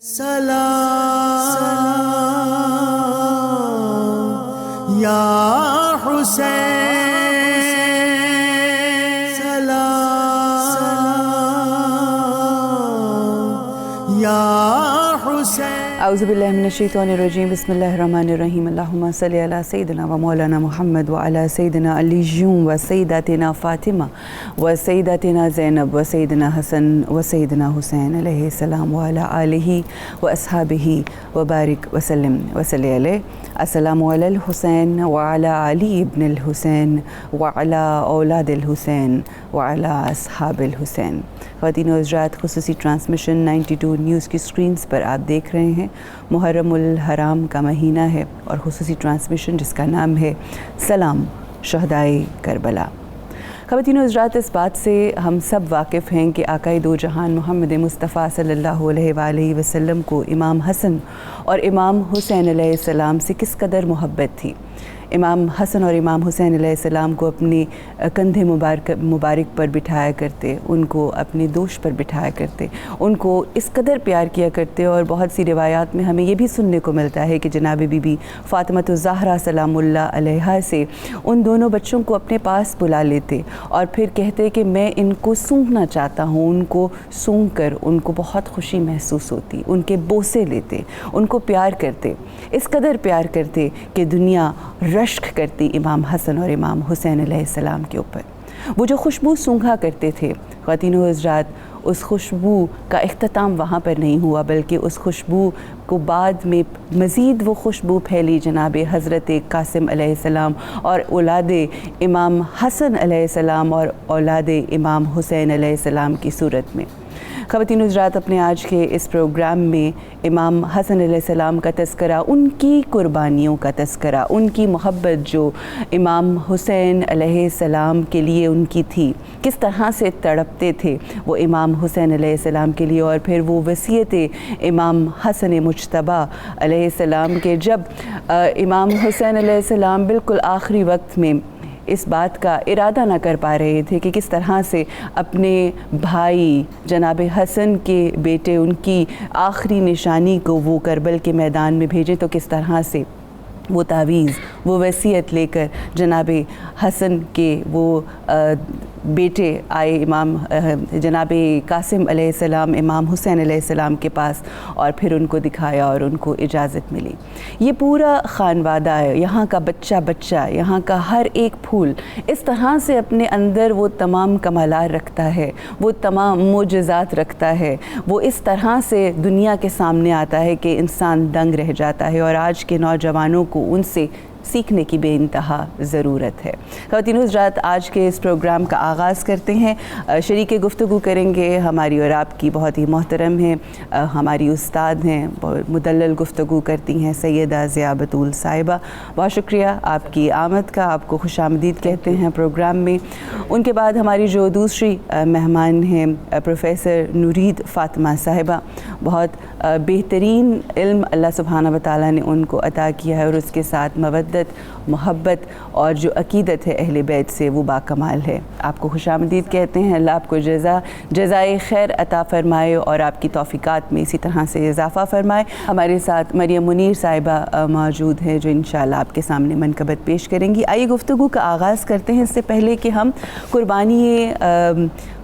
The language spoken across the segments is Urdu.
سلام یا حسین، سلام یا حسین۔ اعوذ باللہ من الشیطان الرجیم، بسم اللہ الرحمن الرحیم۔ اللہم صلی علی سیدنا و مولانا محمد و علی سیدنا علی و سیداتنا فاطمہ و سیداتنا زینب و سیدنا حسن و سیدنا حسین علیہ السلام و علی آلہ و اصحابہ و بارک وسلم وصلی علیہ۔ السلام علی الحسین و علی علی ابن الحسین و علی اولاد الحسین و علی اصحاب الحسین۔ خواتین و حضرات، خصوصی ٹرانسمیشن 92 نیوز کی سکرینز پر آپ دیکھ رہے ہیں۔ محرم الحرام کا مہینہ ہے اور خصوصی ٹرانسمیشن جس کا نام ہے سلام شہدائے کربلا۔ خواتین و حضرات، اس بات سے ہم سب واقف ہیں کہ آقائے دو جہان محمد مصطفیٰ صلی اللہ علیہ وآلہ وسلم کو امام حسن اور امام حسین علیہ السلام سے کس قدر محبت تھی۔ امام حسن اور امام حسین علیہ السلام کو اپنے کندھے مبارک پر بٹھایا کرتے، ان کو اپنے دوش پر بٹھایا کرتے، ان کو اس قدر پیار کیا کرتے، اور بہت سی روایات میں ہمیں یہ بھی سننے کو ملتا ہے کہ جناب بی بی فاطمۃ الزہرا سلام اللہ علیہا سے ان دونوں بچوں کو اپنے پاس بلا لیتے اور پھر کہتے کہ میں ان کو سونگھنا چاہتا ہوں۔ ان کو سونگھ کر ان کو بہت خوشی محسوس ہوتی، ان کے بوسے لیتے، ان کو پیار کرتے، اس قدر پیار کرتے کہ دنیا رشک کرتی امام حسن اور امام حسین علیہ السلام کے اوپر۔ وہ جو خوشبو سونگھا کرتے تھے، خواتین و حضرات، اس خوشبو کا اختتام وہاں پر نہیں ہوا، بلکہ اس خوشبو کو بعد میں مزید وہ خوشبو پھیلی جناب حضرت قاسم علیہ السلام اور اولاد امام حسن علیہ السلام اور اولاد امام حسین علیہ السلام کی صورت میں۔ خواتین و حضرات، اپنے آج کے اس پروگرام میں امام حسن علیہ السلام کا تذکرہ، ان کی قربانیوں کا تذکرہ، ان کی محبت جو امام حسین علیہ السلام کے لیے ان کی تھی، کس طرح سے تڑپتے تھے وہ امام حسین علیہ السلام کے لیے، اور پھر وہ وصیت امام حسن مجتبیٰ علیہ السلام کے جب امام حسین علیہ السلام بالکل آخری وقت میں اس بات کا ارادہ نہ کر پا رہے تھے کہ کس طرح سے اپنے بھائی جناب حسن کے بیٹے، ان کی آخری نشانی کو وہ کربل کے میدان میں بھیجیں، تو کس طرح سے وہ تعویذ، وہ وصیت لے کر جناب حسن کے وہ بیٹے آئے امام جناب قاسم علیہ السلام امام حسین علیہ السلام کے پاس، اور پھر ان کو دکھایا اور ان کو اجازت ملی۔ یہ پورا خانوادہ ہے، یہاں کا بچہ بچہ، یہاں کا ہر ایک پھول اس طرح سے اپنے اندر وہ تمام کمالات رکھتا ہے، وہ تمام معجزات رکھتا ہے، وہ اس طرح سے دنیا کے سامنے آتا ہے کہ انسان دنگ رہ جاتا ہے، اور آج کے نوجوانوں کو ان سے سیکھنے کی بے انتہا ضرورت ہے۔ خواتین و حضرات، آج کے اس پروگرام کا آغاز کرتے ہیں۔ شریک گفتگو کریں گے ہماری اور آپ کی بہت ہی محترم ہیں، ہماری استاد ہیں، مدلل گفتگو کرتی ہیں سیدہ ضیاء بطول صاحبہ۔ بہت شکریہ آپ کی آمد کا، آپ کو خوش آمدید کہتے ہیں پروگرام میں۔ ان کے بعد ہماری جو دوسری مہمان ہیں پروفیسر نورید فاطمہ صاحبہ، بہت بہترین علم اللہ سبحانہ و تعالیٰ نے ان کو عطا کیا ہے، اور اس کے ساتھ مودت، محبت اور جو عقیدت ہے اہل بیت سے وہ باکمال ہے۔ آپ کو خوش آمدید کہتے ہیں۔ اللہ آپ کو جزائے خیر عطا فرمائے اور آپ کی توفیقات میں اسی طرح سے اضافہ فرمائے۔ ہمارے ساتھ مریم منیر صاحبہ موجود ہیں جو انشاءاللہ آپ کے سامنے منقبت پیش کریں گی۔ آئیے گفتگو کا آغاز کرتے ہیں۔ اس سے پہلے کہ ہم قربانی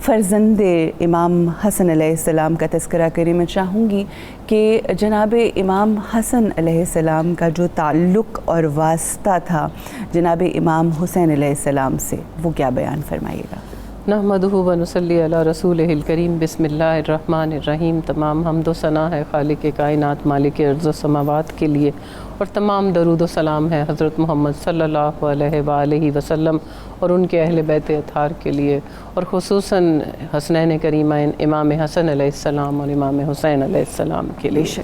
فرزند امام حسن علیہ السلام کا تذکرہ کریں، میں چاہوں گی کہ جناب امام حسن علیہ السلام کا جو تعلق اور واسطہ تھا جناب امام حسین علیہ السلام سے، وہ کیا بیان فرمائیے گا؟ نحمدہ و نصلی علی رسولہ الکریم۔ بسم اللہ الرحمن الرحیم۔ تمام حمد و ثنا ہے خالق کائنات مالک ارض و سماوات کے لیے، اور تمام درود و سلام ہے حضرت محمد صلی اللہ علیہ وآلہ وسلم اور ان کے اہل بیت اطہار کے لیے، اور خصوصاً حسنین کریمین امام حسن علیہ السلام اور امام حسین علیہ السلام کے لیے۔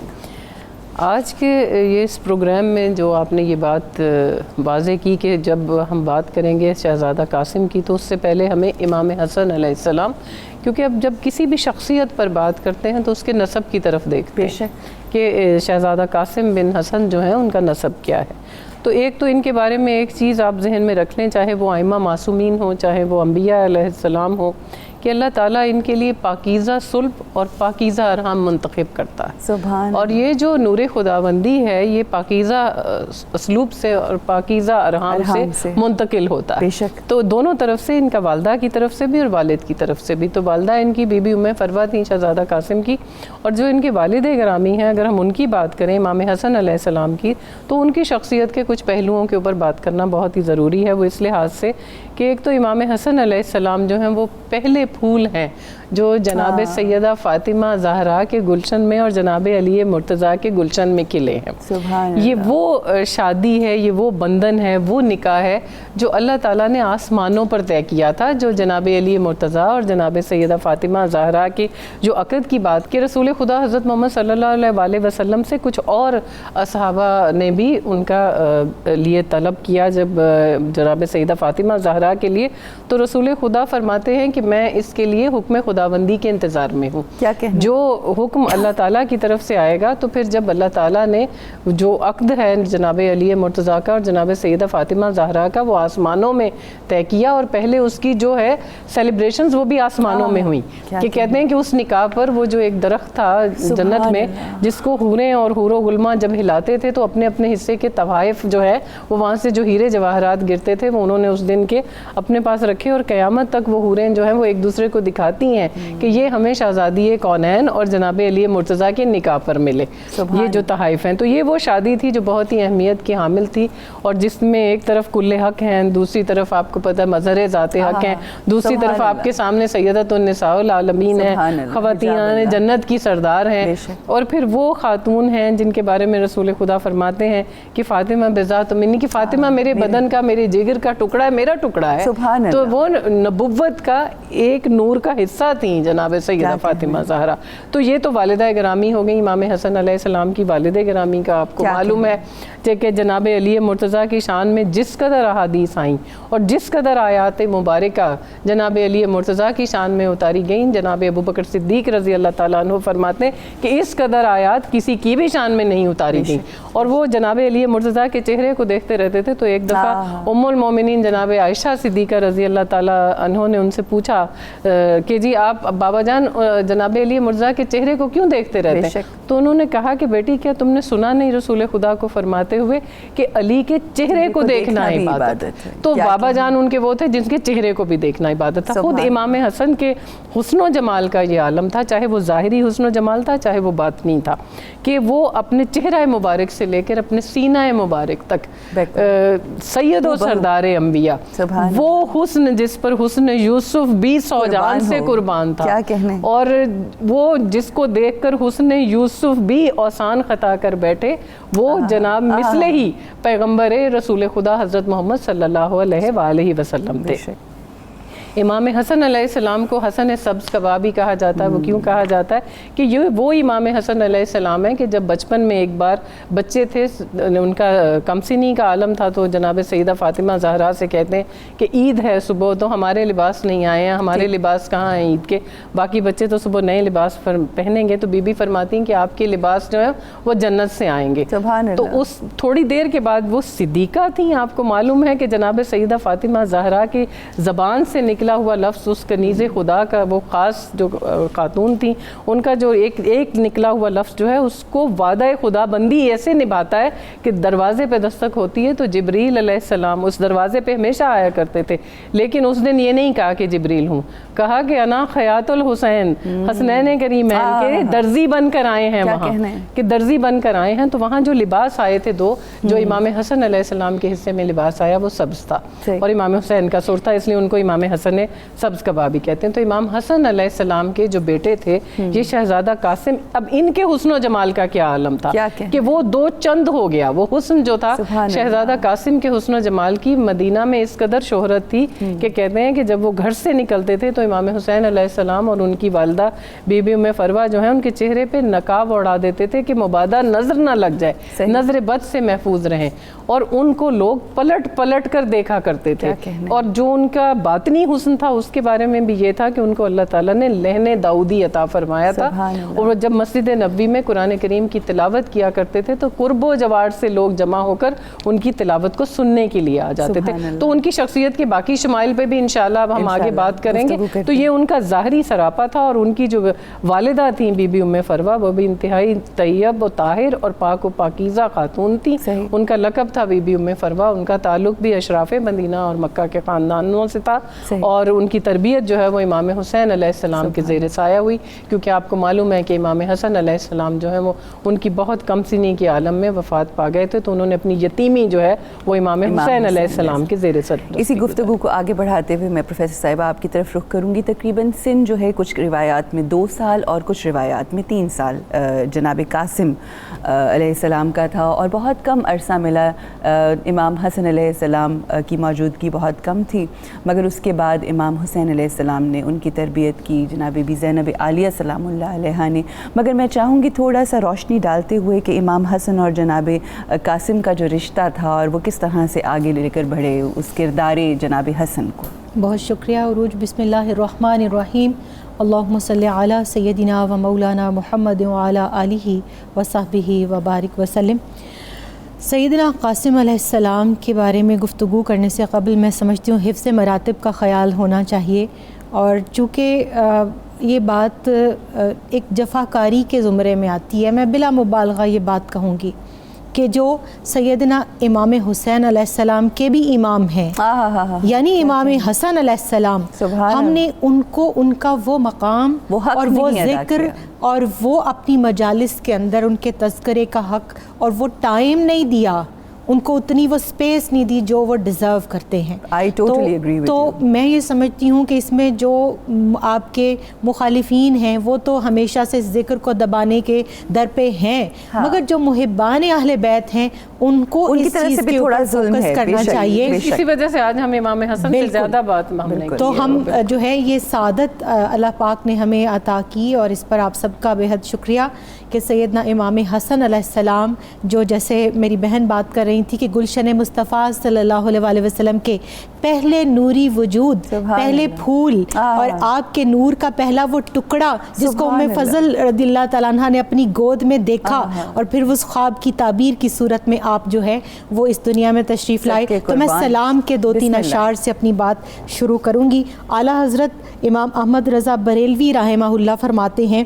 آج کے یہ اس پروگرام میں جو آپ نے یہ بات واضح کی کہ جب ہم بات کریں گے شہزادہ قاسم کی، تو اس سے پہلے ہمیں امام حسن علیہ السلام، کیونکہ اب جب کسی بھی شخصیت پر بات کرتے ہیں تو اس کے نسب کی طرف دیکھتے ہیں کہ شہزادہ قاسم بن حسن جو ہیں ان کا نسب کیا ہے۔ تو ایک تو ان کے بارے میں ایک چیز آپ ذہن میں رکھ لیں، چاہے وہ ائمہ معصومین ہوں، چاہے وہ انبیاء علیہ السلام ہوں، کہ کہ اللہ تعالیٰ ان کے لیے پاکیزہ صلب اور پاکیزہ ارحام منتخب کرتا ہے. سبحان اور یہ جو نور خداوندی ہے یہ پاکیزہ اسلوب سے اور پاکیزہ ارحام سے منتقل ہوتا ہے. بے شک. تو دونوں طرف سے، ان کا والدہ کی طرف سے بھی اور والد کی طرف سے بھی. تو والدہ ان کی بی بی ام فروہ تھیں شہزادہ قاسم کی، اور جو ان کے والد گرامی ہیں اگر ہم ان کی بات کریں امام حسن علیہ السلام کی، تو ان کی شخصیت کے کچھ پہلوؤں کے اوپر بات کرنا بہت ہی ضروری ہے. وہ اس لحاظ سے کہ ایک تو امام حسن علیہ السلام جو ہیں وہ پہلے پھول ہیں جو جناب سیدہ فاطمہ زہرا کے گلشن میں اور جناب علی مرتضیٰ کے گلشن میں کھلے ہیں. سبحان یہ وہ شادی ہے، یہ وہ بندھن ہے، وہ نکاح ہے جو اللہ تعالیٰ نے آسمانوں پر طے کیا تھا، جو جناب علی مرتضیٰ اور جناب سیدہ فاطمہ زہرا کے جو عقد کی بات کی. رسول خدا حضرت محمد صلی اللہ علیہ وسلم سے کچھ اور صحابہ نے بھی ان کا لیے طلب کیا جب جناب سیدہ فاطمہ زہرا کے لیے، تو رسول خدا فرماتے ہیں کہ میں اس کے لیے حکم خداوندی کے انتظار میں ہوں. کیا کہنا؟ جو حکم اللہ تعالیٰ کی طرف سے آئے گا تو پھر جب اللہ تعالیٰ نے جو عقد ہے جناب علی مرتضیٰ کا اور جناب سیدہ فاطمہ زہرا کا وہ آسمانوں میں طے کیا، اور پہلے اس کی جو ہے سیلیبریشنز وہ بھی آسمانوں میں ہوئی. کہ کہتے ہیں کہ اس نکاح پر وہ جو ایک درخت تھا جنت میں جس کو حوریں اور حور و غلماں جب ہلاتے تھے تو اپنے اپنے حصے کے تحائف جو ہے وہ وہاں سے جو ہیرے جواہرات گرتے تھے وہ انہوں نے اس دن کے اپنے پاس رکھے، اور قیامت تک وہ حوریں جو ہیں وہ ایک دوسرے کو دکھاتی ہیں کہ یہ ہمیں شہزادی کونین اور جناب علی مرتضیٰ کے نکاح پر ملے یہ جو تحائف ہیں. تو یہ وہ شادی تھی جو بہت ہی اہمیت کی حامل تھی، اور جس میں ایک طرف کل حق ہیں، دوسری طرف آپ کو پتہ مظہر ذات حق ہیں، دوسری طرف آپ کے سامنے سیدۃ النساء العالمین ہیں، خواتین جنت کی سردار ہیں، اور پھر وہ خاتون ہیں جن کے بارے میں رسول خدا فرماتے ہیں کہ فاطمہ بذات منی، کہ فاطمہ میرے بدن کا، میرے جگر کا ٹکڑا ہے، میرا ٹکڑا ہے. تو وہ نبوت کا ایک نور کا حصہ تھیں جناب سیدہ فاطمہ زہرا. تو یہ تو والدہ گرامی ہو گئی امام حسن علیہ السلام کی والد گرامی کا. آپ کو معلوم ہے کہ جناب علی مرتضیٰ کی شان میں جس قدر احادیث آئیں اور جس قدر آیات مبارکہ جناب علی مرتضیٰ کی شان میں اتاری گئیں، جناب ابو بکر صدیق رضی اللہ تعالیٰ عنہ فرماتے ہیں کہ اس قدر آیات کسی کی بھی شان میں نہیں اتاری گئیں. اور وہ جناب علی مرتضیٰ کے چہرے کو دیکھتے رہتے تھے. تو ایک دفعہ ام المومنین جناب عائشہ صدیقہ رضی اللہ تعالیٰ عنہ نے ان سے پوچھا کہ جی آپ بابا جان جناب علی مرتضیٰ کے چہرے کو کیوں دیکھتے رہتے ہیں؟ تو انہوں نے کہا کہ بیٹی کیا تم نے سنا نہیں رسول خدا کو فرماتے ہوئے کہ علی کے چہرے کو دیکھنا عبادت ہے. تو بابا جان ان کے وہ تھے جن کے چہرے کو بھی دیکھنا عبادت تھا. خود امام حسن کے حسن و جمال کا یہ عالم تھا، چاہے وہ ظاہری حسن و جمال تھا چاہے وہ باطنی تھا، کہ وہ اپنے چہرہ مبارک سے لے کر اپنے سینہ مبارک تک سید و سردار انبیاء، وہ حسن جس پر حسن یوسف بھی 100 جان سے قربان تھا، اور وہ جس کو دیکھ کر حسن یوسف بھی اوسان خطا کر بیٹھے، وہ جناب مثل ہی پیغمبر رسول خدا حضرت محمد صلی اللہ علیہ وآلہ وسلم تھے. امام حسن علیہ السلام کو حسن سبز کبابی کہا جاتا ہے. وہ کیوں کہا جاتا ہے کہ یہ وہ امام حسن علیہ السلام ہیں کہ جب بچپن میں ایک بار بچے تھے، ان کا کمسنی کا عالم تھا، تو جناب سیدہ فاطمہ زہرا سے کہتے ہیں کہ عید ہے صبح تو ہمارے لباس نہیں آئے ہیں، ہمارے لباس کہاں ہیں عید کے، باقی بچے تو صبح نئے لباس پہنیں گے. تو بی بی فرماتی ہیں کہ آپ کے لباس جو ہیں وہ جنت سے آئیں گے. تو اس تھوڑی دیر کے بعد وہ صدیقہ تھیں. آپ کو معلوم ہے کہ جناب سیدہ فاطمہ زہرا کی زبان سے نکلا ہوا لفظ اس کنیز خدا کا، وہ خاص جو خاتون تھیں ان کا جو ایک نکلا ہوا لفظ جو ہے اس کو وعدہ خدا بندی ایسے نبھاتا ہے کہ دروازے پہ دستک ہوتی ہے تو جبریل علیہ السلام اس دروازے پہ ہمیشہ آیا کرتے تھے. لیکن اس دن یہ نہیں کہا کہ جبریل ہوں، کہا کہ انا خیاط الحسین، حسنین کریمین کے درزی بن کر آئے ہیں، وہاں کہ درزی بن کر آئے ہیں. تو وہاں جو لباس آئے تھے دو، جو امام حسن علیہ السلام کے حصے میں لباس آیا وہ سبز تھا اور امام حسین کا سرخ تھا، اس لیے ان کو امام حسن سبز کبابی کہتے ہیں. تو امام حسن علیہ السلام کے جو بیٹے تھے یہ شہزادہ قاسم، اب ان کے حسن و جمال کا کیا عالم تھا کہ وہ دو چند ہو گیا. وہ حسن جو تھا شہزادہ قاسم کے حسن و جمال کی مدینہ میں اس قدر شہرت تھی کہ کہتے ہیں کہ جب وہ گھر سے نکلتے تھے تو امام حسین علیہ السلام اور ان کی والدہ بی بی ام فروہ جو ہیں ان کے چہرے پہ نقاب اڑا دیتے تھے کہ مبادا نظر نہ لگ جائے، نظر بد سے محفوظ رہیں. اور ان کو لوگ پلٹ پلٹ کر دیکھا کرتے تھے، اور جو ان کا باطنی حسن حسن تھا اس کے بارے میں بھی یہ تھا کہ ان کو اللہ تعالیٰ نے لہن داؤدی عطا فرمایا تھا, اور جب مسجد نبوی میں قرآن کریم کی تلاوت کیا کرتے تھے تو قرب و جوار سے لوگ جمع ہو کر ان کی تلاوت کو سننے کے لیے آ جاتے تھے. تو ان کی شخصیت کے باقی شمائل پہ بھی انشاءاللہ اب ہم آگے بات کریں گے. تو یہ ان کا ظاہری سراپا تھا, اور ان کی جو والدہ تھیں بی بی ام فروہ, وہ بھی انتہائی طیب و طاہر اور پاک و پاکیزہ خاتون تھی. ان کا لقب تھا بی بی ام فروہ. ان کا تعلق بھی اشراف مدینہ اور مکہ کے خاندانوں سے تھا, اور ان کی تربیت جو ہے وہ امام حسین علیہ السلام کے زیر سایہ ہوئی, کیونکہ آپ کو معلوم ہے کہ امام حسن علیہ السلام جو ہے وہ ان کی بہت کم سنی کے عالم میں وفات پا گئے تھے, تو انہوں نے اپنی یتیمی جو ہے وہ امام حسین علیہ السلام کے زیر سرپرستی. اسی گفتگو کو آگے بڑھاتے ہوئے میں پروفیسر صاحبہ آپ کی طرف رخ کروں گی. تقریباً سن جو ہے کچھ روایات میں 2 سال اور کچھ روایات میں 3 سال جناب قاسم علیہ السلام کا تھا, اور بہت کم عرصہ ملا. امام حسن علیہ السلام کی موجودگی بہت کم تھی, مگر اس کے بعد امام حسین علیہ السلام نے ان کی تربیت کی, جناب بی بی زینب عالیہ سلام اللہ علیہا نے. مگر میں چاہوں گی تھوڑا سا روشنی ڈالتے ہوئے کہ امام حسن اور جناب قاسم کا جو رشتہ تھا اور وہ کس طرح سے آگے لے کر بڑھے, اس کردار جناب حسن کو. بہت شکریہ عروج. بسم اللہ الرحمن الرحیم. اللہم صلی علی سیدنا و مولانا محمد وعلی آلہ و صحبہ و بارک وسلم. سیدنا قاسم علیہ السلام کے بارے میں گفتگو کرنے سے قبل میں سمجھتی ہوں حفظ مراتب کا خیال ہونا چاہیے, اور چونکہ یہ بات ایک جفاکاری کے زمرے میں آتی ہے, میں بلا مبالغہ یہ بات کہوں گی کہ جو سیدنا امام حسین علیہ السلام کے بھی امام ہیں, یعنی امام حسن علیہ السلام, ہم نے ان کو ان کا وہ مقام اور وہ ذکر اور وہ اپنی مجالس کے اندر ان کے تذکرے کا حق اور وہ ٹائم نہیں دیا, ان کو اتنی وہ سپیس نہیں دی جو وہ ڈیزرو کرتے ہیں. تو میں یہ سمجھتی ہوں کہ اس میں جو آپ کے مخالفین ہیں وہ تو ہمیشہ سے ذکر کو دبانے کے در پہ ہیں, مگر جو محبان اہل بیت ہیں ان کو اس چیز کے اوپر فوکس کرنا چاہیے. اسی وجہ سے آج ہم امام حسن سے زیادہ بات ہم نے کی. تو ہم جو ہے یہ سعادت اللہ پاک نے ہمیں عطا کی, اور اس پر آپ سب کا بے حد شکریہ کہ سیدنا امام حسن علیہ السلام, جو جیسے میری بہن بات کر رہی تھی کہ گلشن مصطفیٰ صلی اللہ علیہ وسلم کے پہلے نوری وجود, پہلے پھول, اور آپ کے نور کا پہلا وہ ٹکڑا جس کو ام فضل رضی اللہ تعالیٰ عنہ نے اپنی گود میں دیکھا, اور پھر اس خواب کی تعبیر کی صورت میں آپ جو ہے وہ اس دنیا میں تشریف لائے. تو میں سلام کے 2-3 اشعار سے اپنی بات شروع کروں گی. اعلیٰ حضرت امام احمد رضا بریلوی رحمہ اللہ فرماتے ہیں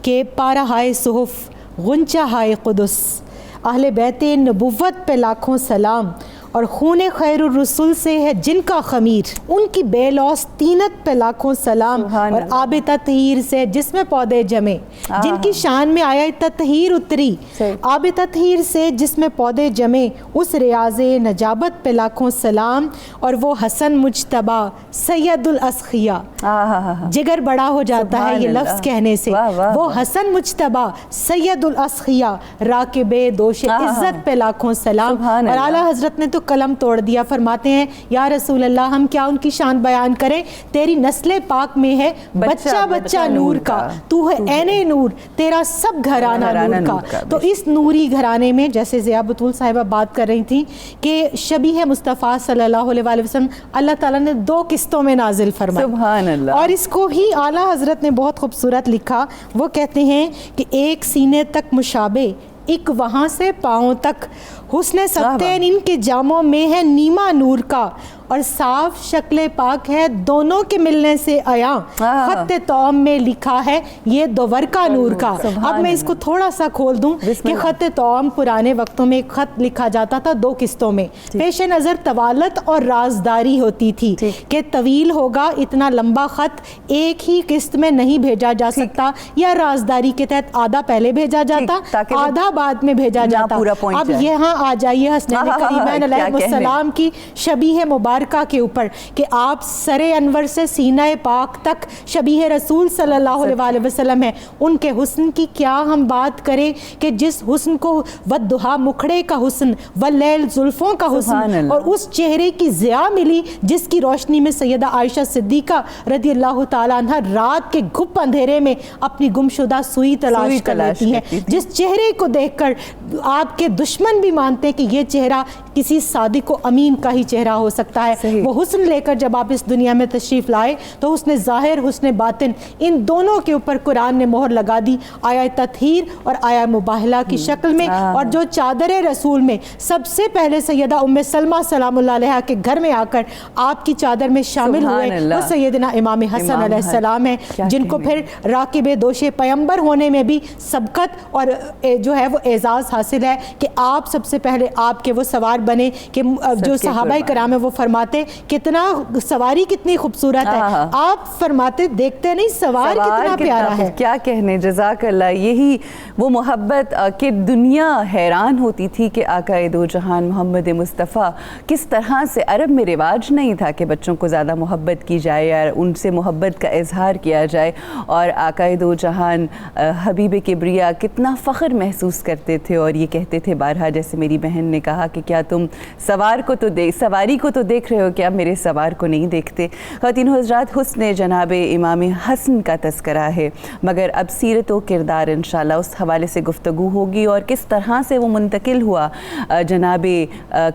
کہ پارہ ہائے صحف غنچہ ہائے قدس, اہل بیت نبوت پہ لاکھوں سلام, اور خون خیر الرسول سے ہے جن کا خمیر, ان کی بے لوس طینت پہ لاکھوں سلام, اور آب تطہیر سے جس میں پودے جمے, جن کی شان میں آیا تطہیر اتری, آب تطہیر سے جس میں پودے جمے, اس ریاض نجابت پہ لاکھوں سلام, اور وہ حسن مجتبی سید الاسخیاء. جگر بڑا ہو جاتا ہے یہ لفظ کہنے سے, وہ حسن مجتبی سید الاسخیاء, راکب دوش عزت پہ لاکھوں سلام. اور اعلیٰ حضرت نے تو قلم توڑ دیا, فرماتے ہیں یا رسول اللہ ہم کیا ان کی شان بیان کریں, تیری نسل پاک میں ہے بچہ بچہ نور کا, تو ہے عین نور, تیرا سب گھرانہ نور کا. تو اس نوری گھرانے میں جیسے ضیاء بطول صاحبہ بات کر رہی تھیں کہ شبیہ مصطفیٰ صلی اللہ علیہ وسلم اللہ تعالیٰ نے 2 قسطوں میں نازل فرمایا, سبحان اللہ. اور اس کو ہی اعلیٰ حضرت نے بہت خوبصورت لکھا, وہ کہتے ہیں کہ ایک سینے تک مشابہ, ایک وہاں سے پاؤں تک, حسن ستین ان کے جاموں میں ہے نیما نور کا, اور صاف شکل پاک ہے دونوں کے ملنے سے آیا, خط توام میں لکھا ہے یہ دوور کا نور کا. اب میں اس کو تھوڑا سا کھول دوں کہ خط توام پرانے وقتوں میں ایک خط لکھا جاتا تھا 2 قسطوں میں, پیش نظر طوالت اور رازداری ہوتی تھی کہ طویل ہوگا اتنا لمبا خط ایک ہی قسط میں نہیں بھیجا جا سکتا, یا رازداری کے تحت آدھا پہلے بھیجا جاتا آدھا بعد میں بھیجا جاتا. اب یہاں آ جائیے حسنین کریمین علیہ السلام کی شبیہ مبارکہ کے اوپر کہ آپ سر انور سے سینہ پاک تک شبیہ رسول صلی اللہ علیہ وسلم ہیں. ان کے حسن کی کیا ہم بات کریں کہ جس حسن کو والضحیٰ مکھڑے کا حسن, واللیل زلفوں کا حسن, اور اس چہرے کی ضیاء ملی جس کی روشنی میں سیدہ عائشہ صدیقہ رضی اللہ تعالیٰ عنہ رات کے گھپ اندھیرے میں اپنی گمشدہ سوئی تلاش کر لیتی ہیں, جس چہرے کو دیکھ کر آپ کے دشمن بھی مانتے ہیں کہ یہ چہرہ کسی صادق و امین کا ہی چہرہ ہو سکتا ہے. ہے. وہ حسن لے کر جب آپ اس دنیا میں تشریف لائے تو حسن ظاہر حسن باطن ان دونوں کے اوپر قرآن نے مہر لگا دی, آیا تطہیر اور آیا مباہلہ کی شکل میں. اور جو چادر رسول میں سب سے پہلے سیدہ ام سلمہ سلام اللہ علیہا کے گھر میں آ کر آپ کی چادر میں شامل ہوئے وہ سیدنا امام حسن علیہ السلام ہیں, جن کو پھر راکب دوش پیمبر ہونے میں بھی سبقت اور جو ہے وہ اعزاز حاصل ہے کہ آپ سب سے پہلے آپ کے وہ سوار بنے کہ جو صحابہ کرام ہیں وہ فرماتے کتنا سواری کتنی خوبصورت ہے, آپ فرماتے دیکھتے نہیں سوار کتنا پیارا ہے. کیا کہنے, جزاک اللہ. یہی وہ محبت کہ دنیا حیران ہوتی تھی کہ آقا دو جہان محمد مصطفیٰ کس طرح سے, عرب میں رواج نہیں تھا کہ بچوں کو زیادہ محبت کی جائے یا ان سے محبت کا اظہار کیا جائے, اور آقا دو جہان حبیب کبریا کتنا فخر محسوس کرتے تھے اور یہ کہتے تھے بارہا, جیسے میری بہن نے کہا کہ کیا تم سواری کو تو دیکھ رہے ہو, کیا میرے سوار کو نہیں دیکھتے. خواتین و حضرات, حسن جناب امام حسن کا تذکرہ ہے, مگر اب سیرت و کردار انشاءاللہ اس حوالے سے گفتگو ہوگی اور کس طرح سے وہ منتقل ہوا جناب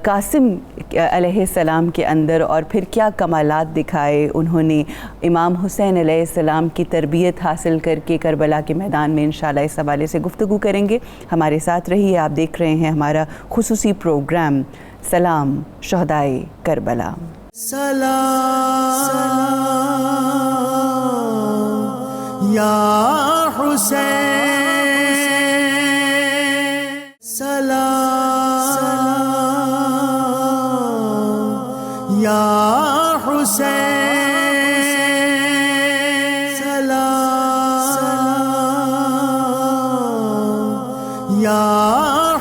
قاسم علیہ السلام کے اندر, اور پھر کیا کمالات دکھائے انہوں نے امام حسین علیہ السلام کی تربیت حاصل کر کے کربلا کے میدان میں. انشاءاللہ اس حوالے سے گفتگو کریں گے. ہمارے ساتھ رہیے, آپ دیکھ رہے ہیں ہمارا خصوصی پروگرام سلام شہدائے کربلا. سلام یا حسین, سلام یا حسین, سلام یا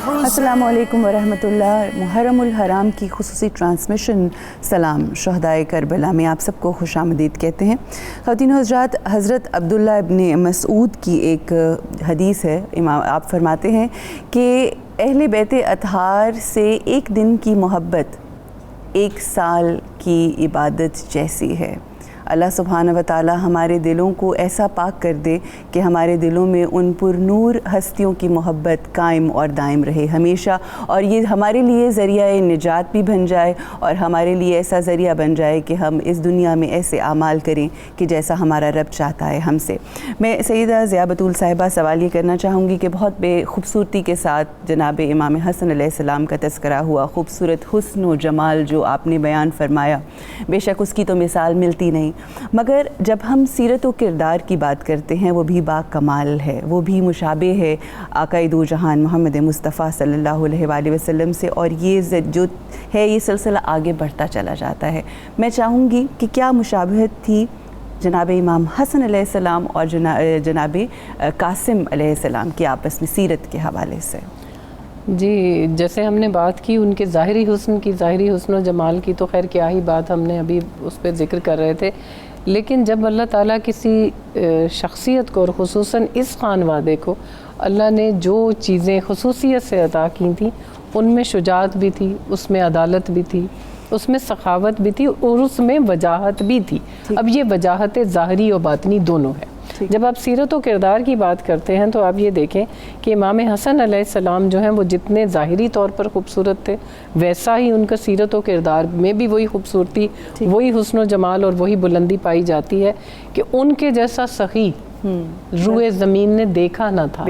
حسین. السلام علیکم ورحمۃ اللہ. محرم الحرام کی خصوصی ٹرانسمیشن سلام شہدائے کربلا میں آپ سب کو خوش آمدید کہتے ہیں. خواتین و حضرات, حضرت عبداللہ ابن مسعود کی ایک حدیث ہے, امام آپ فرماتے ہیں کہ اہل بیت اطہار سے ایک دن کی محبت ایک سال کی عبادت جیسی ہے. اللہ سبحانہ و تعالی ہمارے دلوں کو ایسا پاک کر دے کہ ہمارے دلوں میں ان پر نور ہستیوں کی محبت قائم اور دائم رہے ہمیشہ, اور یہ ہمارے لیے ذریعہ نجات بھی بن جائے اور ہمارے لیے ایسا ذریعہ بن جائے کہ ہم اس دنیا میں ایسے اعمال کریں کہ جیسا ہمارا رب چاہتا ہے ہم سے. میں سیدہ ضیاء بطول صاحبہ سوال یہ کرنا چاہوں گی کہ بہت بے خوبصورتی کے ساتھ جناب امام حسن علیہ السلام کا تذکرہ ہوا, خوبصورت حسن و جمال جو آپ نے بیان فرمایا, بے شک اس کی تو مثال ملتی نہیں, مگر جب ہم سیرت و کردار کی بات کرتے ہیں وہ بھی با کمال ہے, وہ بھی مشابہ ہے آقا دو جہان محمد مصطفیٰ صلی اللہ علیہ وآلہ وسلم سے, اور یہ جو ہے یہ سلسلہ آگے بڑھتا چلا جاتا ہے. میں چاہوں گی کہ کیا مشابہت تھی جناب امام حسن علیہ السلام اور جناب قاسم علیہ السلام کی آپس میں سیرت کے حوالے سے؟ جی, جیسے ہم نے بات کی ان کے ظاہری حسن و جمال کی, تو خیر کیا ہی بات, ہم نے ابھی اس پہ ذکر کر رہے تھے. لیکن جب اللہ تعالیٰ کسی شخصیت کو اور خصوصاً اس خانوادے کو اللہ نے جو چیزیں خصوصیت سے عطا کی تھیں, ان میں شجاعت بھی تھی, اس میں عدالت بھی تھی, اس میں سخاوت بھی تھی, اور اس میں وجاہت بھی تھی. اب یہ وجاہت ظاہری و باطنی دونوں ہے. جب آپ سیرت و کردار کی بات کرتے ہیں تو آپ یہ دیکھیں کہ امام حسن علیہ السلام جو ہیں وہ جتنے ظاہری طور پر خوبصورت تھے, ویسا ہی ان کا سیرت و کردار میں بھی وہی خوبصورتی, وہی حسن و جمال اور وہی بلندی پائی جاتی ہے کہ ان کے جیسا سخی روئے زمین نے دیکھا نہ تھا.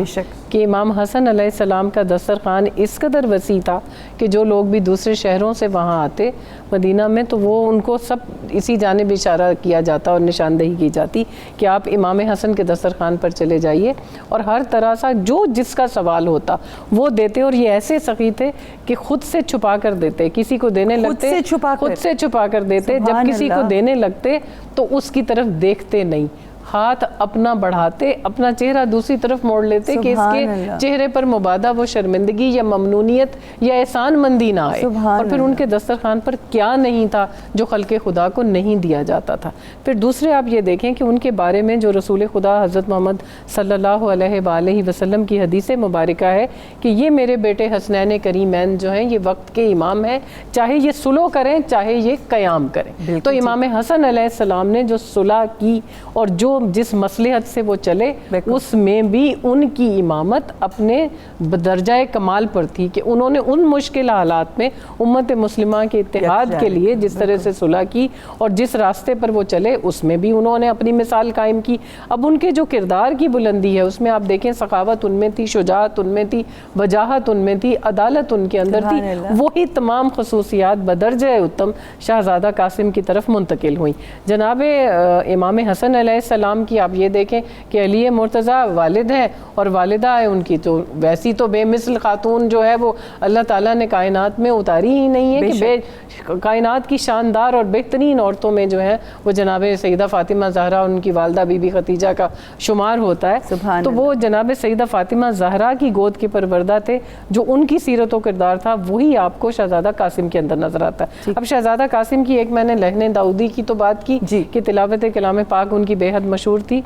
کہ امام حسن علیہ السلام کا دسترخوان اس قدر وسیع تھا کہ جو لوگ بھی دوسرے شہروں سے وہاں آتے مدینہ میں, تو وہ ان کو سب اسی جانب اشارہ کیا جاتا اور نشاندہی کی جاتی کہ آپ امام حسن کے دسترخوان پر چلے جائیے, اور ہر طرح سے جو جس کا سوال ہوتا وہ دیتے. اور یہ ایسے سخی تھے کہ خود سے چھپا کر دیتے, کسی کو دینے لگتے خود سے چھپا کر دیتے, جب کسی کو دینے لگتے تو اس کی طرف دیکھتے نہیں, ہاتھ اپنا بڑھاتے, اپنا چہرہ دوسری طرف موڑ لیتے کہ اس کے چہرے پر مبادا وہ شرمندگی یا ممنونیت یا احسان مندی نہ آئے. اور پھر ان کے دسترخوان پر کیا نہیں تھا جو خلق خدا کو نہیں دیا جاتا تھا. پھر دوسرے آپ یہ دیکھیں کہ ان کے بارے میں جو رسول خدا حضرت محمد صلی اللہ علیہ وآلہ وسلم کی حدیث مبارکہ ہے کہ یہ میرے بیٹے حسنین کریمین جو ہیں یہ وقت کے امام ہیں, چاہے یہ صلح کریں چاہے یہ قیام کریں. تو امام حسن علیہ السلام نے جو صلح کی اور جو جس مصلحت سے وہ چلے اس میں بھی ان کی امامت اپنے درجہ کمال پر تھی کہ انہوں نے ان مشکل حالات میں امت مسلمہ کے اتحاد کے لیے جس طرح سے صلح کی اور جس راستے پر وہ چلے اس میں بھی انہوں نے اپنی مثال قائم کی. اب ان کے جو کردار کی بلندی ہے اس میں آپ دیکھیں سخاوت ان میں تھی, شجاعت ان میں تھی, وجاہت ان میں تھی, عدالت ان کے اندر تھی, وہی تمام خصوصیات بدرجہ اتم شہزادہ قاسم کی طرف منتقل ہوئیں. جناب امام حسن علیہ السلام کی آپ یہ دیکھیں کہ علی مرتضیٰ والد ہے اور والدہ ہے ان کی, تو ویسی تو بے مثل خاتون جو ہے وہ اللہ تعالیٰ نے کائنات میں اتاری ہی نہیں ہے کہ کائنات کی شاندار اور بہترین عورتوں میں جو ہے وہ جناب سیدہ فاطمہ زہرا ان کی والدہ بی بی خدیجہ کا شمار ہوتا ہے. تو وہ جناب سیدہ فاطمہ زہرا کی گود کے پروردہ تھے. جو ان کی سیرت و کردار تھا وہی آپ کو شہزادہ قاسم کے اندر نظر آتا ہے. اب شہزادہ قاسم کی ایک میں نے لہن داؤدی کی تو بات کی کہ تلاوت کلام پاک ان کی بے حد مشہور تھی.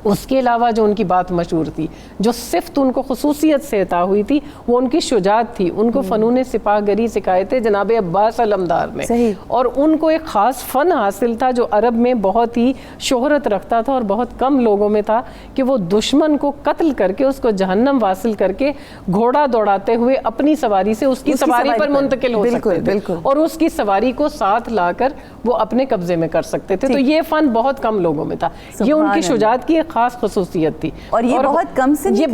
اس کے علاوہ جو ان کی بات مشہور تھی, جو صفت ان کو خصوصیت سے عطا ہوئی تھی, وہ ان کی شجاعت تھی. ان کو فنون سپاہ گری سکھائے تھے جناب عباس علمدار نے, اور ان کو ایک خاص فن حاصل تھا جو عرب میں بہت ہی شہرت رکھتا تھا اور بہت کم لوگوں میں تھا, کہ وہ دشمن کو قتل کر کے اس کو جہنم واصل کر کے گھوڑا دوڑاتے ہوئے اپنی سواری سے اس کی سواری پر منتقل ہو سکتے تھے اور اس کی سواری کو ساتھ لا کر وہ اپنے قبضے میں کر سکتے تھے. تو یہ فن بہت کم لوگوں میں تھا. یہ ان کی شجاعت کی خاص خصوصیت تھی. اور یہ بہت کم سنی